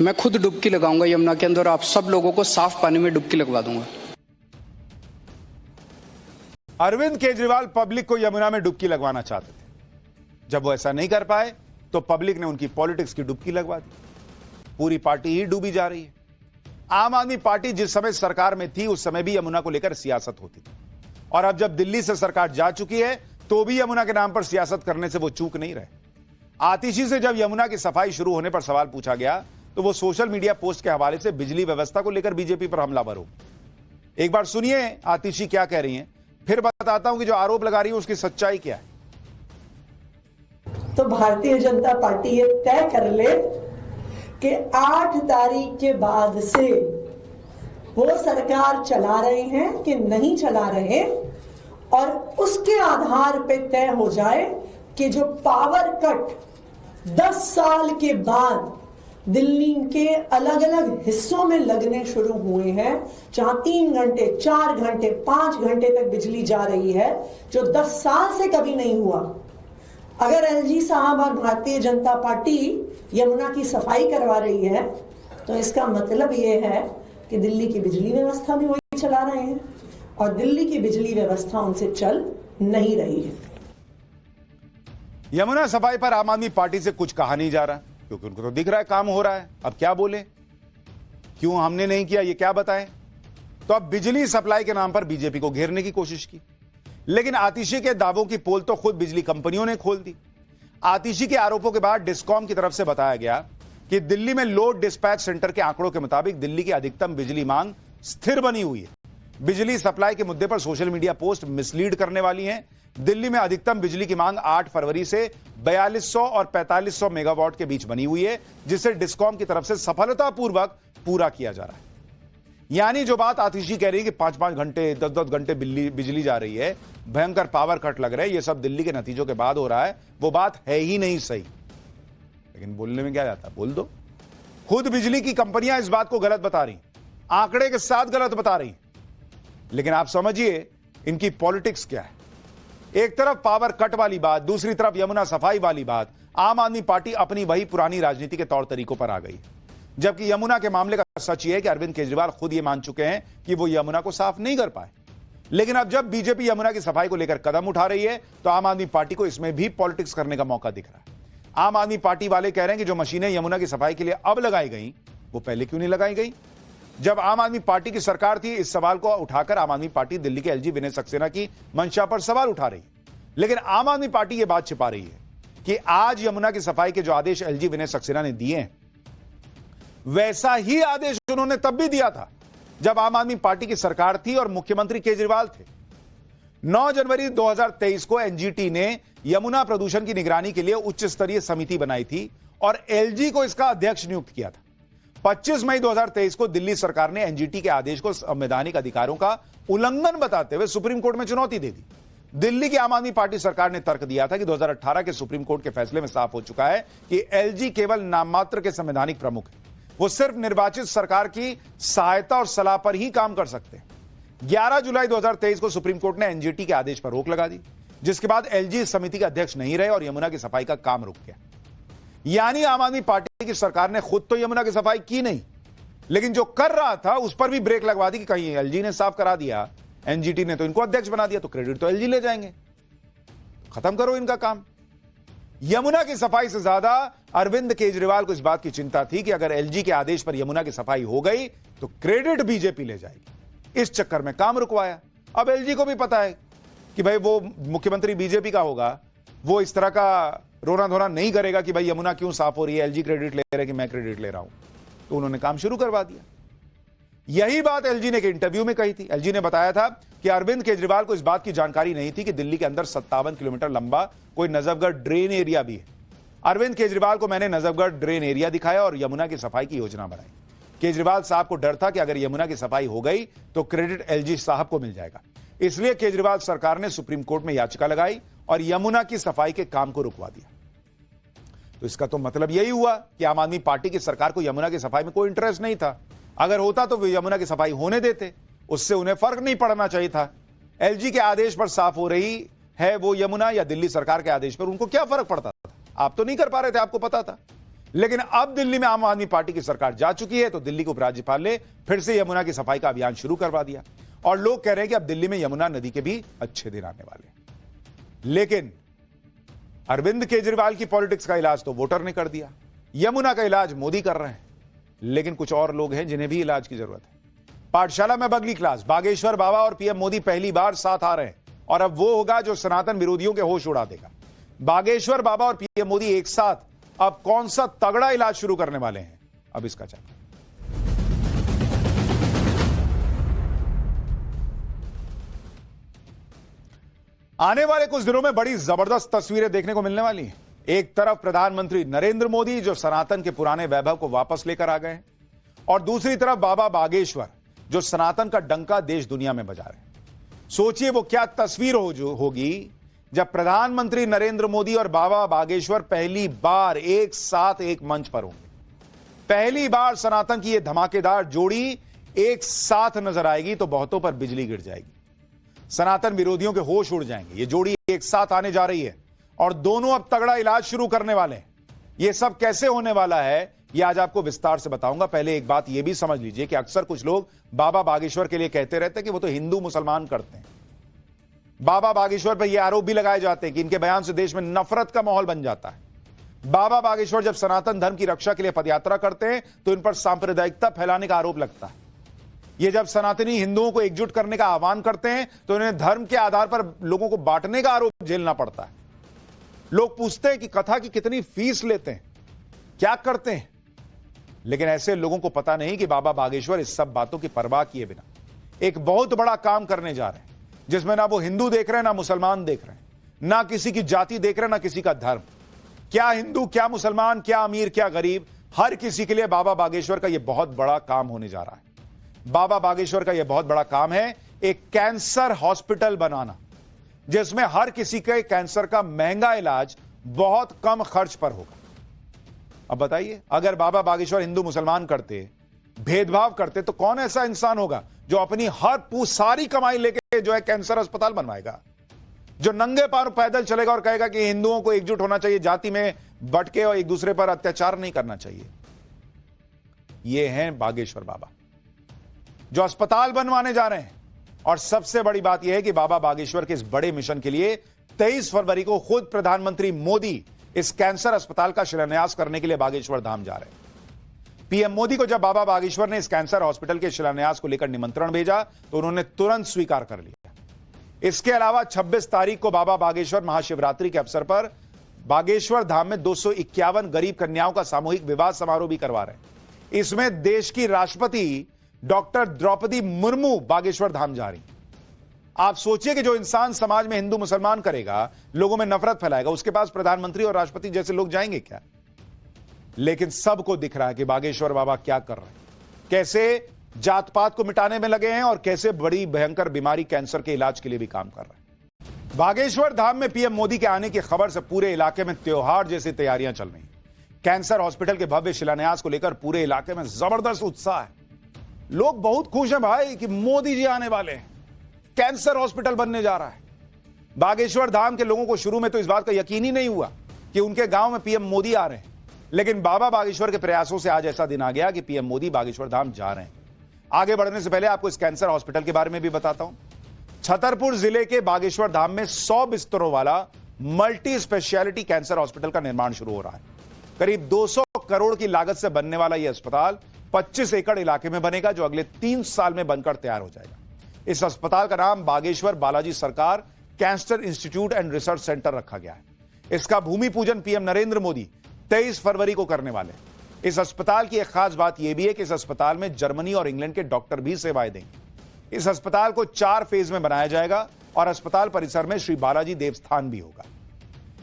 मैं खुद डुबकी लगाऊंगा यमुना के अंदर, आप सब लोगों को साफ पानी में डुबकी लगवा दूंगा। अरविंद केजरीवाल पब्लिक को यमुना में डुबकी लगवाना चाहते थे। जब वो ऐसा नहीं कर पाए तो पब्लिक ने उनकी पॉलिटिक्स की डुबकी लगवा दी। पूरी पार्टी ही डूबी जा रही है। आम आदमी पार्टी जिस समय सरकार में थी उस समय भी यमुना को लेकर सियासत होती थी, और अब जब दिल्ली से सरकार जा चुकी है तो भी यमुना के नाम पर सियासत करने से वो चूक नहीं रहे। आतिशी से जब यमुना की सफाई शुरू होने पर सवाल पूछा गया तो वो सोशल मीडिया पोस्ट के हवाले से बिजली व्यवस्था को लेकर बीजेपी पर हमलावर हो। एक बार सुनिए आतिशी क्या कह रही हैं, फिर बताता हूं कि जो आरोप लगा रही है उसकी सच्चाई क्या है। तो भारतीय जनता पार्टी ये तय कर ले कि 8 तारीख के बाद से वो सरकार चला रहे हैं कि नहीं चला रहे, और उसके आधार पे तय हो जाए कि जो पावर कट 10 साल के बाद दिल्ली के अलग अलग हिस्सों में लगने शुरू हुए हैं, जहां 3 घंटे 4 घंटे 5 घंटे तक बिजली जा रही है, जो 10 साल से कभी नहीं हुआ। अगर एलजी साहब और भारतीय जनता पार्टी यमुना की सफाई करवा रही है तो इसका मतलब यह है कि दिल्ली की बिजली व्यवस्था भी वही चला रहे हैं, और दिल्ली की बिजली व्यवस्था उनसे चल नहीं रही है। यमुना सफाई पर आम आदमी पार्टी से कुछ कहा नहीं जा रहा, क्योंकि उनको तो दिख रहा है काम हो रहा है। अब क्या बोले, क्यों हमने नहीं किया, ये क्या बताएं। तो अब बिजली सप्लाई के नाम पर बीजेपी को घेरने की कोशिश की। लेकिन आतिशी के दावों की पोल तो खुद बिजली कंपनियों ने खोल दी। आतिशी के आरोपों के बाद डिस्कॉम की तरफ से बताया गया कि दिल्ली में लोड डिस्पैच सेंटर के आंकड़ों के मुताबिक दिल्ली की अधिकतम बिजली मांग स्थिर बनी हुई है। बिजली सप्लाई के मुद्दे पर सोशल मीडिया पोस्ट मिसलीड करने वाली हैं। दिल्ली में अधिकतम बिजली की मांग 8 फरवरी से 4200 और 4500 मेगावाट के बीच बनी हुई है, जिसे डिस्कॉम की तरफ से सफलतापूर्वक पूरा किया जा रहा है। यानी जो बात आतिशी कह रही है कि 5-5 घंटे 10-10 घंटे बिजली जा रही है, भयंकर पावर कट लग रहे हैं, ये सब दिल्ली के नतीजों के बाद हो रहा है, वो बात है ही नहीं सही। लेकिन बोलने में क्या जाता, बोल दो। खुद बिजली की कंपनियां इस बात को गलत बता रही, आंकड़े के साथ गलत बता रही। लेकिन आप समझिए इनकी पॉलिटिक्स क्या है। एक तरफ पावर कट वाली बात, दूसरी तरफ यमुना सफाई वाली बात। आम आदमी पार्टी अपनी वही पुरानी राजनीति के तौर तरीकों पर आ गई। जबकि यमुना के मामले का सच यह है कि अरविंद केजरीवाल खुद ये मान चुके हैं कि वो यमुना को साफ नहीं कर पाए। लेकिन अब जब बीजेपी यमुना की सफाई को लेकर कदम उठा रही है, तो आम आदमी पार्टी को इसमें भी पॉलिटिक्स करने का मौका दिख रहा है। आम आदमी पार्टी वाले कह रहे हैं कि जो मशीनें यमुना की सफाई के लिए अब लगाई गई, वो पहले क्यों नहीं लगाई गई? जब आम आदमी पार्टी की सरकार थी, इस सवाल को उठाकर आम आदमी पार्टी दिल्ली के एलजी विनय सक्सेना की मंशा पर सवाल उठा रही है। लेकिन आम आदमी पार्टी यह बात छिपा रही है कि आज यमुना की सफाई के जो आदेश एलजी विनय सक्सेना ने दिए हैं, वैसा ही आदेश उन्होंने तब भी दिया था जब आम आदमी पार्टी की सरकार थी और मुख्यमंत्री केजरीवाल थे। 9 जनवरी 2023 को एनजीटी ने यमुना प्रदूषण की निगरानी के लिए उच्च स्तरीय समिति बनाई थी और एलजी को इसका अध्यक्ष नियुक्त किया था। 25 मई 2023 को दिल्ली सरकार ने एनजीटी के आदेश को संवैधानिक अधिकारों का उल्लंघन बताते हुए सुप्रीम कोर्ट में चुनौती दे दी। दिल्ली की आम आदमी पार्टी सरकार ने तर्क दिया था कि 2018 के सुप्रीम कोर्ट के फैसले में साफ हो चुका है कि एलजी केवल नाम मात्र के संवैधानिक प्रमुख है, वो सिर्फ निर्वाचित सरकार की सहायता और सलाह पर ही काम कर सकते हैं। 11 जुलाई 2023 को सुप्रीम कोर्ट ने एनजीटी के आदेश पर रोक लगा दी, जिसके बाद एलजी इस समिति के अध्यक्ष नहीं रहे और यमुना की सफाई का काम रुक गया। यानी आम आदमी पार्टी की सरकार ने खुद तो यमुना की सफाई की नहीं, लेकिन जो कर रहा था उस पर भी ब्रेक लगवा दी कि कहीं एलजी ने साफ करा दिया, एनजीटी ने तो इनको अध्यक्ष बना दिया, तो क्रेडिट तो एलजी ले जाएंगे। खत्म करो इनका काम। यमुना की सफाई से ज्यादा अरविंद केजरीवाल को इस बात की चिंता थी कि अगर एलजी के आदेश पर यमुना की सफाई हो गई तो क्रेडिट बीजेपी ले जाएगी। इस चक्कर में काम रुकवाया। अब एलजी को भी पता है कि भाई वो मुख्यमंत्री बीजेपी का होगा, वो इस तरह का रोना धोना नहीं करेगा कि भाई यमुना क्यों साफ हो रही है, एलजी क्रेडिट ले रहे कि मैं क्रेडिट ले रहा हूं। तो उन्होंने काम शुरू करवा दिया। यही बात एलजी ने एक इंटरव्यू में कही थी। एलजी ने बताया था कि अरविंद केजरीवाल को इस बात की जानकारी नहीं थी कि दिल्ली के अंदर 57 किलोमीटर लंबा कोई नजफगढ़ ड्रेन एरिया भी है। अरविंद केजरीवाल को मैंने नजफगढ़ ड्रेन एरिया दिखाया और यमुना की सफाई की योजना बनाई। केजरीवाल साहब को डर था कि अगर यमुना की सफाई हो गई तो क्रेडिट एलजी साहब को मिल जाएगा, इसलिए केजरीवाल सरकार ने सुप्रीम कोर्ट में याचिका लगाई और यमुना की सफाई के काम को रुकवा दिया। तो इसका तो मतलब यही हुआ कि आम आदमी पार्टी की सरकार को यमुना की सफाई में कोई इंटरेस्ट नहीं था। अगर होता तो वे यमुना की सफाई होने देते, उससे उन्हें फर्क नहीं पड़ना चाहिए था। एलजी के आदेश पर साफ हो रही है वो यमुना या दिल्ली सरकार के आदेश पर उनको क्या फर्क पड़ता था? आप तो नहीं कर पा रहे थे, आपको पता था। लेकिन अब दिल्ली में आम आदमी पार्टी की सरकार जा चुकी है, तो दिल्ली के उपराज्यपाल ने फिर से यमुना की सफाई का अभियान शुरू करवा दिया और लोग कह रहे हैं कि अब दिल्ली में यमुना नदी के भी अच्छे दिन आने वाले हैं। लेकिन अरविंद केजरीवाल की पॉलिटिक्स का इलाज तो वोटर ने कर दिया, यमुना का इलाज मोदी कर रहे हैं। लेकिन कुछ और लोग हैं जिन्हें भी इलाज की जरूरत है। पाठशाला में बगली क्लास, बागेश्वर बाबा और पीएम मोदी पहली बार साथ आ रहे हैं और अब वो होगा जो सनातन विरोधियों के होश उड़ा देगा। बागेश्वर बाबा और पीएम मोदी एक साथ अब कौन सा तगड़ा इलाज शुरू करने वाले हैं, अब इसका चर्चा। आने वाले कुछ दिनों में बड़ी जबरदस्त तस्वीरें देखने को मिलने वाली हैं। एक तरफ प्रधानमंत्री नरेंद्र मोदी जो सनातन के पुराने वैभव को वापस लेकर आ गए हैं और दूसरी तरफ बाबा बागेश्वर जो सनातन का डंका देश दुनिया में बजा रहे हैं। सोचिए वो क्या तस्वीर होगी जब प्रधानमंत्री नरेंद्र मोदी और बाबा बागेश्वर पहली बार एक साथ एक मंच पर होंगे। पहली बार सनातन की यह धमाकेदार जोड़ी एक साथ नजर आएगी तो बहुतों पर बिजली गिर जाएगी। सनातन विरोधियों के होश उड़ जाएंगे। ये जोड़ी एक साथ आने जा रही है और दोनों अब तगड़ा इलाज शुरू करने वाले हैं। यह सब कैसे होने वाला है ये आज आपको विस्तार से बताऊंगा। पहले एक बात यह भी समझ लीजिए कि अक्सर कुछ लोग बाबा बागेश्वर के लिए कहते रहते हैं कि वो तो हिंदू मुसलमान करते हैं। बाबा बागेश्वर पर यह आरोप भी लगाए जाते हैं कि इनके बयान से देश में नफरत का माहौल बन जाता है। बाबा बागेश्वर जब सनातन धर्म की रक्षा के लिए पदयात्रा करते हैं तो इन पर सांप्रदायिकता फैलाने का आरोप लगता है। ये जब सनातनी हिंदुओं को एकजुट करने का आह्वान करते हैं तो इन्हें धर्म के आधार पर लोगों को बांटने का आरोप झेलना पड़ता है। लोग पूछते हैं कि कथा की कितनी फीस लेते हैं, क्या करते हैं, लेकिन ऐसे लोगों को पता नहीं कि बाबा बागेश्वर इस सब बातों की परवाह किए बिना एक बहुत बड़ा काम करने जा रहे हैं, जिसमें ना वो हिंदू देख रहे हैं, ना मुसलमान देख रहे हैं, ना किसी की जाति देख रहे हैं, ना किसी का धर्म। क्या हिंदू, क्या मुसलमान, क्या अमीर, क्या गरीब, हर किसी के लिए बाबा बागेश्वर का यह बहुत बड़ा काम होने जा रहा है। बाबा बागेश्वर का यह बहुत बड़ा काम है एक कैंसर हॉस्पिटल बनाना, जिसमें हर किसी के कैंसर का महंगा इलाज बहुत कम खर्च पर होगा। अब बताइए, अगर बाबा बागेश्वर हिंदू मुसलमान करते, भेदभाव करते, तो कौन ऐसा इंसान होगा जो अपनी सारी कमाई लेके जो है कैंसर अस्पताल बनवाएगा, जो नंगे पांव पैदल चलेगा और कहेगा कि हिंदुओं को एकजुट होना चाहिए, जाति में बटके और एक दूसरे पर अत्याचार नहीं करना चाहिए। ये हैं बागेश्वर बाबा जो अस्पताल बनवाने जा रहे हैं। और सबसे बड़ी बात यह है कि बाबा बागेश्वर के इस बड़े मिशन के लिए 23 फरवरी को खुद प्रधानमंत्री मोदी इस कैंसर अस्पताल का शिलान्यास करने के लिए बागेश्वर धाम जा रहे हैं। पीएम मोदी को जब बाबा बागेश्वर ने इस कैंसर हॉस्पिटल के शिलान्यास को लेकर निमंत्रण भेजा तो उन्होंने तुरंत स्वीकार कर लिया। इसके अलावा 26 तारीख को बाबा बागेश्वर महाशिवरात्रि के अवसर पर बागेश्वर धाम में 251 गरीब कन्याओं का सामूहिक विवाह समारोह भी करवा रहे हैं। इसमें देश की राष्ट्रपति डॉक्टर द्रौपदी मुर्मू बागेश्वर धाम जा रही। आप सोचिए कि जो इंसान समाज में हिंदू मुसलमान करेगा, लोगों में नफरत फैलाएगा, उसके पास प्रधानमंत्री और राष्ट्रपति जैसे लोग जाएंगे क्या? लेकिन सबको दिख रहा है कि बागेश्वर बाबा क्या कर रहे हैं, कैसे जात पात को मिटाने में लगे हैं और कैसे बड़ी भयंकर बीमारी कैंसर के इलाज के लिए भी काम कर रहे हैं। बागेश्वर धाम में पीएम मोदी के आने की खबर से पूरे इलाके में त्योहार जैसी तैयारियां चल रही हैं। कैंसर हॉस्पिटल के भव्य शिलान्यास को लेकर पूरे इलाके में जबरदस्त उत्साह है। लोग बहुत खुश हैं भाई कि मोदी जी आने वाले हैं, कैंसर हॉस्पिटल बनने जा रहा है। बागेश्वर धाम के लोगों को शुरू में तो इस बात का यकीन ही नहीं हुआ कि उनके गांव में पीएम मोदी आ रहे हैं, लेकिन बाबा बागेश्वर के प्रयासों से आज ऐसा दिन आ गया कि पीएम मोदी बागेश्वर धाम जा रहे हैं। आगे बढ़ने से पहले आपको इस कैंसर हॉस्पिटल के बारे में भी बताता हूं। छतरपुर जिले के बागेश्वर धाम में 100 बिस्तरों वाला मल्टी स्पेशलिटी कैंसर हॉस्पिटल का निर्माण शुरू हो रहा है। करीब 200 करोड़ की लागत से बनने वाला यह अस्पताल 25 एकड़ इलाके में बनेगा, जो अगले 3 साल में बनकर तैयार हो जाएगा। इस अस्पताल का नाम बागेश्वर बालाजी सरकार cancer institute and research centre रखा गया है। इसका भूमि पूजन पीएम नरेंद्र मोदी 23 फरवरी को करने वाले हैं। इस अस्पताल की एक खास बात यह भी है कि इस अस्पताल में जर्मनी और इंग्लैंड के डॉक्टर भी सेवाएं देंगे। इस अस्पताल को 4 फेज में बनाया जाएगा और अस्पताल परिसर में श्री बालाजी देवस्थान भी होगा।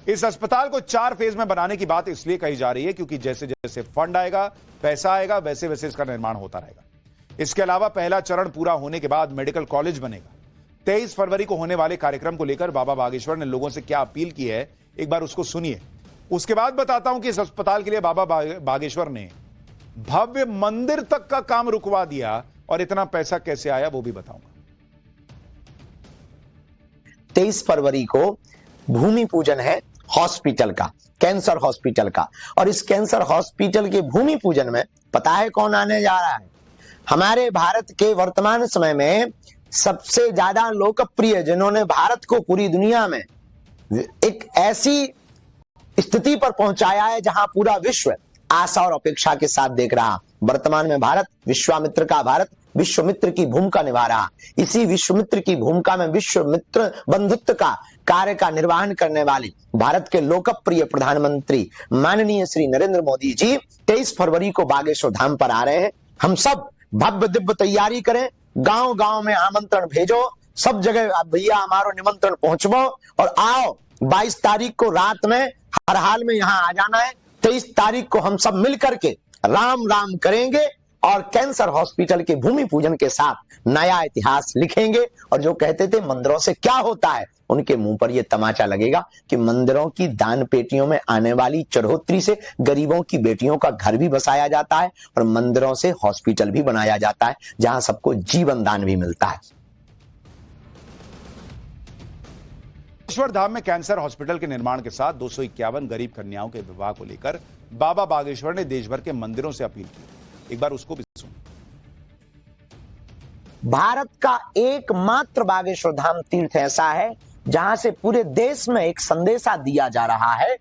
इस अस्पताल को 4 फेज में बनाने की बात इसलिए कही जा रही है क्योंकि जैसे जैसे फंड आएगा, पैसा आएगा, वैसे वैसे इसका निर्माण होता रहेगा। इसके अलावा पहला चरण पूरा होने के बाद मेडिकल कॉलेज बनेगा। 23 फरवरी को होने वाले कार्यक्रम को लेकर बाबा बागेश्वर ने लोगों से क्या अपील की है, एक बार उसको सुनिए। उसके बाद बताता हूं कि इस अस्पताल के लिए बाबा बागेश्वर ने भव्य मंदिर तक का काम रुकवा दिया और इतना पैसा कैसे आया वो भी बताऊंगा। 23 फरवरी को भूमि पूजन है हॉस्पिटल का, कैंसर हॉस्पिटल का। और इस कैंसर हॉस्पिटल के भूमि पूजन में पता है कौन आने जा रहा है? हमारे भारत के वर्तमान समय में सबसे ज्यादा लोकप्रिय, जिन्होंने भारत को पूरी दुनिया में एक ऐसी स्थिति पर पहुंचाया है जहां पूरा विश्व आशा और अपेक्षा के साथ देख रहा। वर्तमान में भारत विश्वामित्र का भारत विश्वमित्र की भूमिका निभा रहा। इसी विश्वमित्र की भूमिका में विश्वमित्र बंधुत्व का कार्य का निर्वहन करने वाले भारत के लोकप्रिय प्रधानमंत्री माननीय श्री नरेंद्र मोदी जी 23 फरवरी को बागेश्वर धाम पर आ रहे हैं। हम सब भव्य दिव्य तैयारी करें, गांव गांव में आमंत्रण भेजो, सब जगह भैया हमारो निमंत्रण पहुंचबो और आओ। 22 तारीख को रात में हर हाल में यहाँ आ जाना है। 23 तारीख को हम सब मिलकर के राम राम करेंगे और कैंसर हॉस्पिटल के भूमि पूजन के साथ नया इतिहास लिखेंगे। और जो कहते थे मंदिरों से क्या होता है, उनके मुंह पर यह तमाचा लगेगा कि मंदिरों की दान पेटियों में आने वाली चढ़ोतरी से गरीबों की बेटियों का घर भी बसाया जाता है और मंदिरों से हॉस्पिटल भी बनाया जाता है, जहां सबको जीवन दान भी मिलता है। बागेश्वर धाम में कैंसर हॉस्पिटल के निर्माण के साथ 251 गरीब कन्याओं के विवाह को लेकर बाबा बागेश्वर ने देश भर के मंदिरों से अपील की। एक बार उसको भी सुनो। भारत का एकमात्र बागेश्वर धाम तीर्थ ऐसा है जहां से पूरे देश में एक संदेशा दिया जा रहा है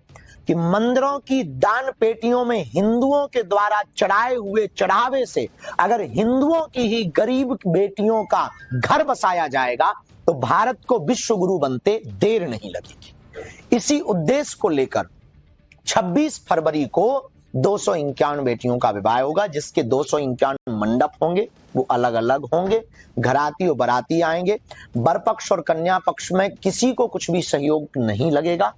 कि मंदिरों की दान पेटियों में हिंदुओं के द्वारा चढ़ाए हुए चढ़ावे से अगर हिंदुओं की ही गरीब बेटियों का घर बसाया जाएगा तो भारत को विश्व गुरु बनते देर नहीं लगेगी। इसी उद्देश्य को लेकर 26 फरवरी को 251 बेटियों का विवाह होगा, जिसके 251 मंडप होंगे, वो अलग अलग होंगे। घराती और बाराती आएंगे। वर पक्ष और कन्या पक्ष में किसी को कुछ भी सहयोग नहीं लगेगा।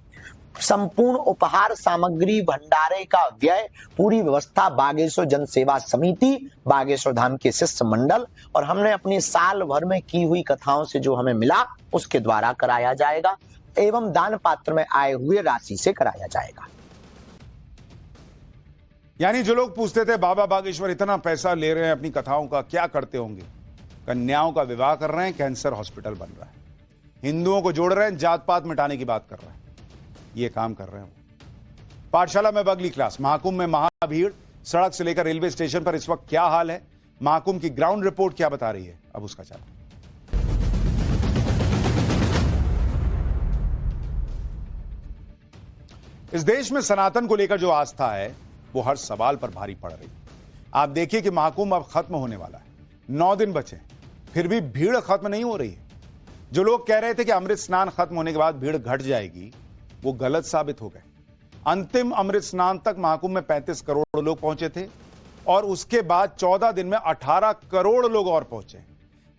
संपूर्ण उपहार सामग्री भंडारे का व्यय, पूरी व्यवस्था बागेश्वर जन सेवा समिति, बागेश्वर धाम के शिष्य मंडल और हमने अपनी साल भर में की हुई कथाओं से जो हमें मिला उसके द्वारा कराया जाएगा एवं दान पात्र में आए हुए राशि से कराया जाएगा। यानी जो लोग पूछते थे बाबा बागेश्वर इतना पैसा ले रहे हैं अपनी कथाओं का, क्या करते होंगे? कन्याओं का विवाह कर रहे हैं, कैंसर हॉस्पिटल बन रहा है, हिंदुओं को जोड़ रहे हैं, जात पात मिटाने की बात कर रहे हैं, ये काम कर रहे हैं। पाठशाला में अगली क्लास। महाकुंभ में महाभीड़, सड़क से लेकर रेलवे स्टेशन पर इस वक्त क्या हाल है, महाकुंभ की ग्राउंड रिपोर्ट क्या बता रही है, अब उसका चला। इस देश में सनातन को लेकर जो आस्था है वो हर सवाल पर भारी पड़ रही है। आप देखिए कि महाकुंभ अब खत्म होने वाला है, 9 दिन बचे, फिर भी भीड़ खत्म नहीं हो रही है। जो लोग कह रहे थे कि अमृत स्नान खत्म होने के बाद भीड़ घट जाएगी, वो गलत साबित हो गए। अंतिम अमृत स्नान तक महाकुंभ में 35 करोड़ लोग पहुंचे थे और उसके बाद 14 दिन में 18 करोड़ लोग और पहुंचे।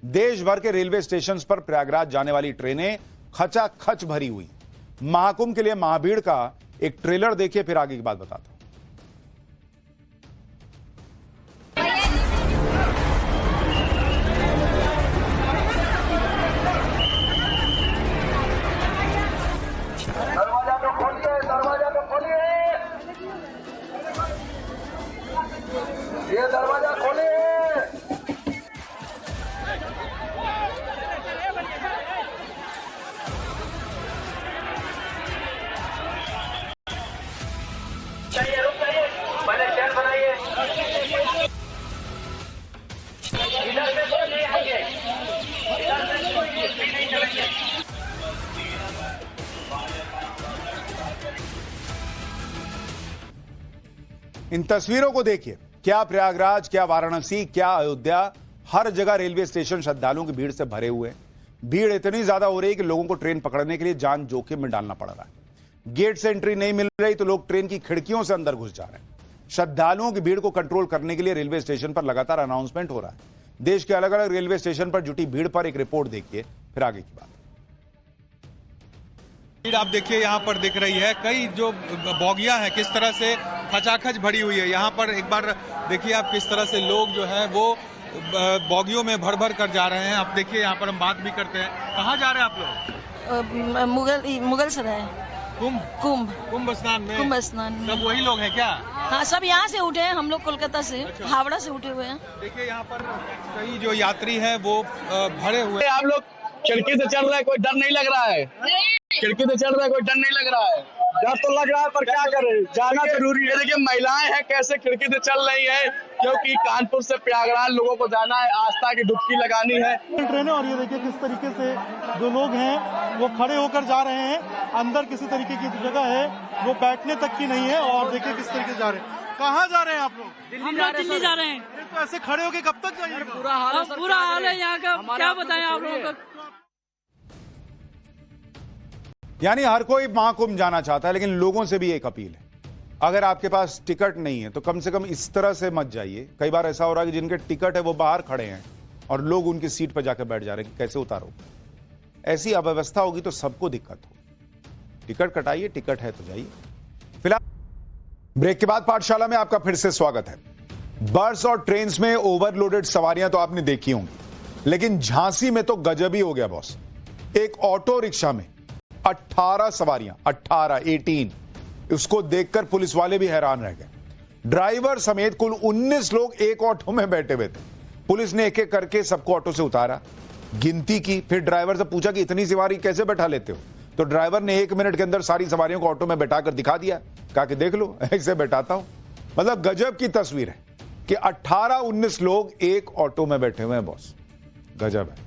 देश भर के रेलवे स्टेशन पर प्रयागराज जाने वाली ट्रेनें खचाखच भरी हुई। महाकुंभ के लिए महाभीड़ का एक ट्रेलर देखिए, फिर आगे की बात बताता हूं। ये दरवाजा खोलिए। चाहिए रुक जाइए, पहले चेयर बनाइए। इधर से कोई नहीं आएंगे, इधर से कोई नहीं चलेंगे। इन तस्वीरों को देखिए, क्या प्रयागराज, क्या वाराणसी, क्या अयोध्या, हर जगह रेलवे स्टेशन श्रद्धालुओं की भीड़ से भरे हुए हैं। भीड़ इतनी ज्यादा हो रही है कि लोगों को ट्रेन पकड़ने के लिए जान जोखिम में डालना पड़ रहा है। गेट से एंट्री नहीं मिल रही तो लोग ट्रेन की खिड़कियों से अंदर घुस जा रहे हैं। श्रद्धालुओं की भीड़ को कंट्रोल करने के लिए रेलवे स्टेशन पर लगातार अनाउंसमेंट हो रहा है। देश के अलग अलग रेलवे स्टेशन पर जुटी भीड़ पर एक रिपोर्ट देखिए, फिर आगे की बात। आप देखिए यहाँ पर दिख रही है, कई जो बोगियां हैं किस तरह से खचाखच भरी हुई है। यहाँ पर एक बार देखिए आप किस तरह से लोग जो है वो बोगियों में भर भर कर जा रहे हैं। आप देखिए यहाँ पर हम बात भी करते हैं। कहाँ जा रहे हैं आप लोग? मुगल सराय। कुंभ स्नान में? कुंभ स्नान में। सब वही लोग हैं क्या? हाँ, सब यहाँ से उठे हैं, हम लोग कोलकाता से, हावड़ा से उठे हुए हैं। देखिए यहाँ पर कई जो यात्री हैं वो भरे हुए। आप लोग खिड़की से चढ़ रहे हैं, कोई डर नहीं लग रहा है? खिड़की से चढ़ रहा है, कोई डर नहीं लग रहा है? डर तो लग रहा है, पर क्या करें, जाना जरूरी है। देखिए महिलाएं हैं कैसे खिड़की से चल रही है, क्योंकि कानपुर से प्रयागराज लोगों को जाना है, आस्था की डुबकी लगानी है। ट्रेनें, और ये देखिए किस तरीके से जो लोग हैं वो खड़े होकर जा रहे हैं। अंदर किसी तरीके की जगह है वो बैठने तक की नहीं है, और देखिए किस तरीके से जा रहे हैं। कहाँ जा रहे हैं आप लोग? हम लोग दिल्ली जा रहे हैं। तो ऐसे खड़े होके कब तक जाइएगा? पूरा हाल है यहाँ का, क्या बताएं आप लोगों को। यानी हर कोई महाकुंभ जाना चाहता है, लेकिन लोगों से भी एक अपील है, अगर आपके पास टिकट नहीं है तो कम से कम इस तरह से मत जाइए। कई बार ऐसा हो रहा है कि जिनके टिकट है वो बाहर खड़े हैं और लोग उनकी सीट पर जाकर बैठ जा रहे हैं कि कैसे उतारो। ऐसी अव्यवस्था होगी तो सबको दिक्कत हो। टिकट कटाइए, टिकट है तो जाइए। फिलहाल ब्रेक के बाद पाठशाला में आपका फिर से स्वागत है। बस और ट्रेन में ओवरलोडेड सवारियां तो आपने देखी होंगी, लेकिन झांसी में तो गजब ही हो गया बॉस। एक ऑटो रिक्शा में 18 सवारियां, 18 उसको देखकर पुलिस वाले भी हैरान रह गए। ड्राइवर समेत कुल 19 लोग एक ऑटो में बैठे हुए थे। पुलिस ने एक एक करके सबको ऑटो से उतारा, गिनती की, फिर ड्राइवर से पूछा कि इतनी सवारी कैसे बैठा लेते हो? तो ड्राइवर ने 1 मिनट के अंदर सारी सवारियों को ऑटो में बैठाकर दिखा दिया, कहा कि देख लो ऐसे बैठाता हूं। मतलब गजब की तस्वीर है कि 18-19 लोग एक ऑटो में बैठे हुए हैं बॉस, गजब है।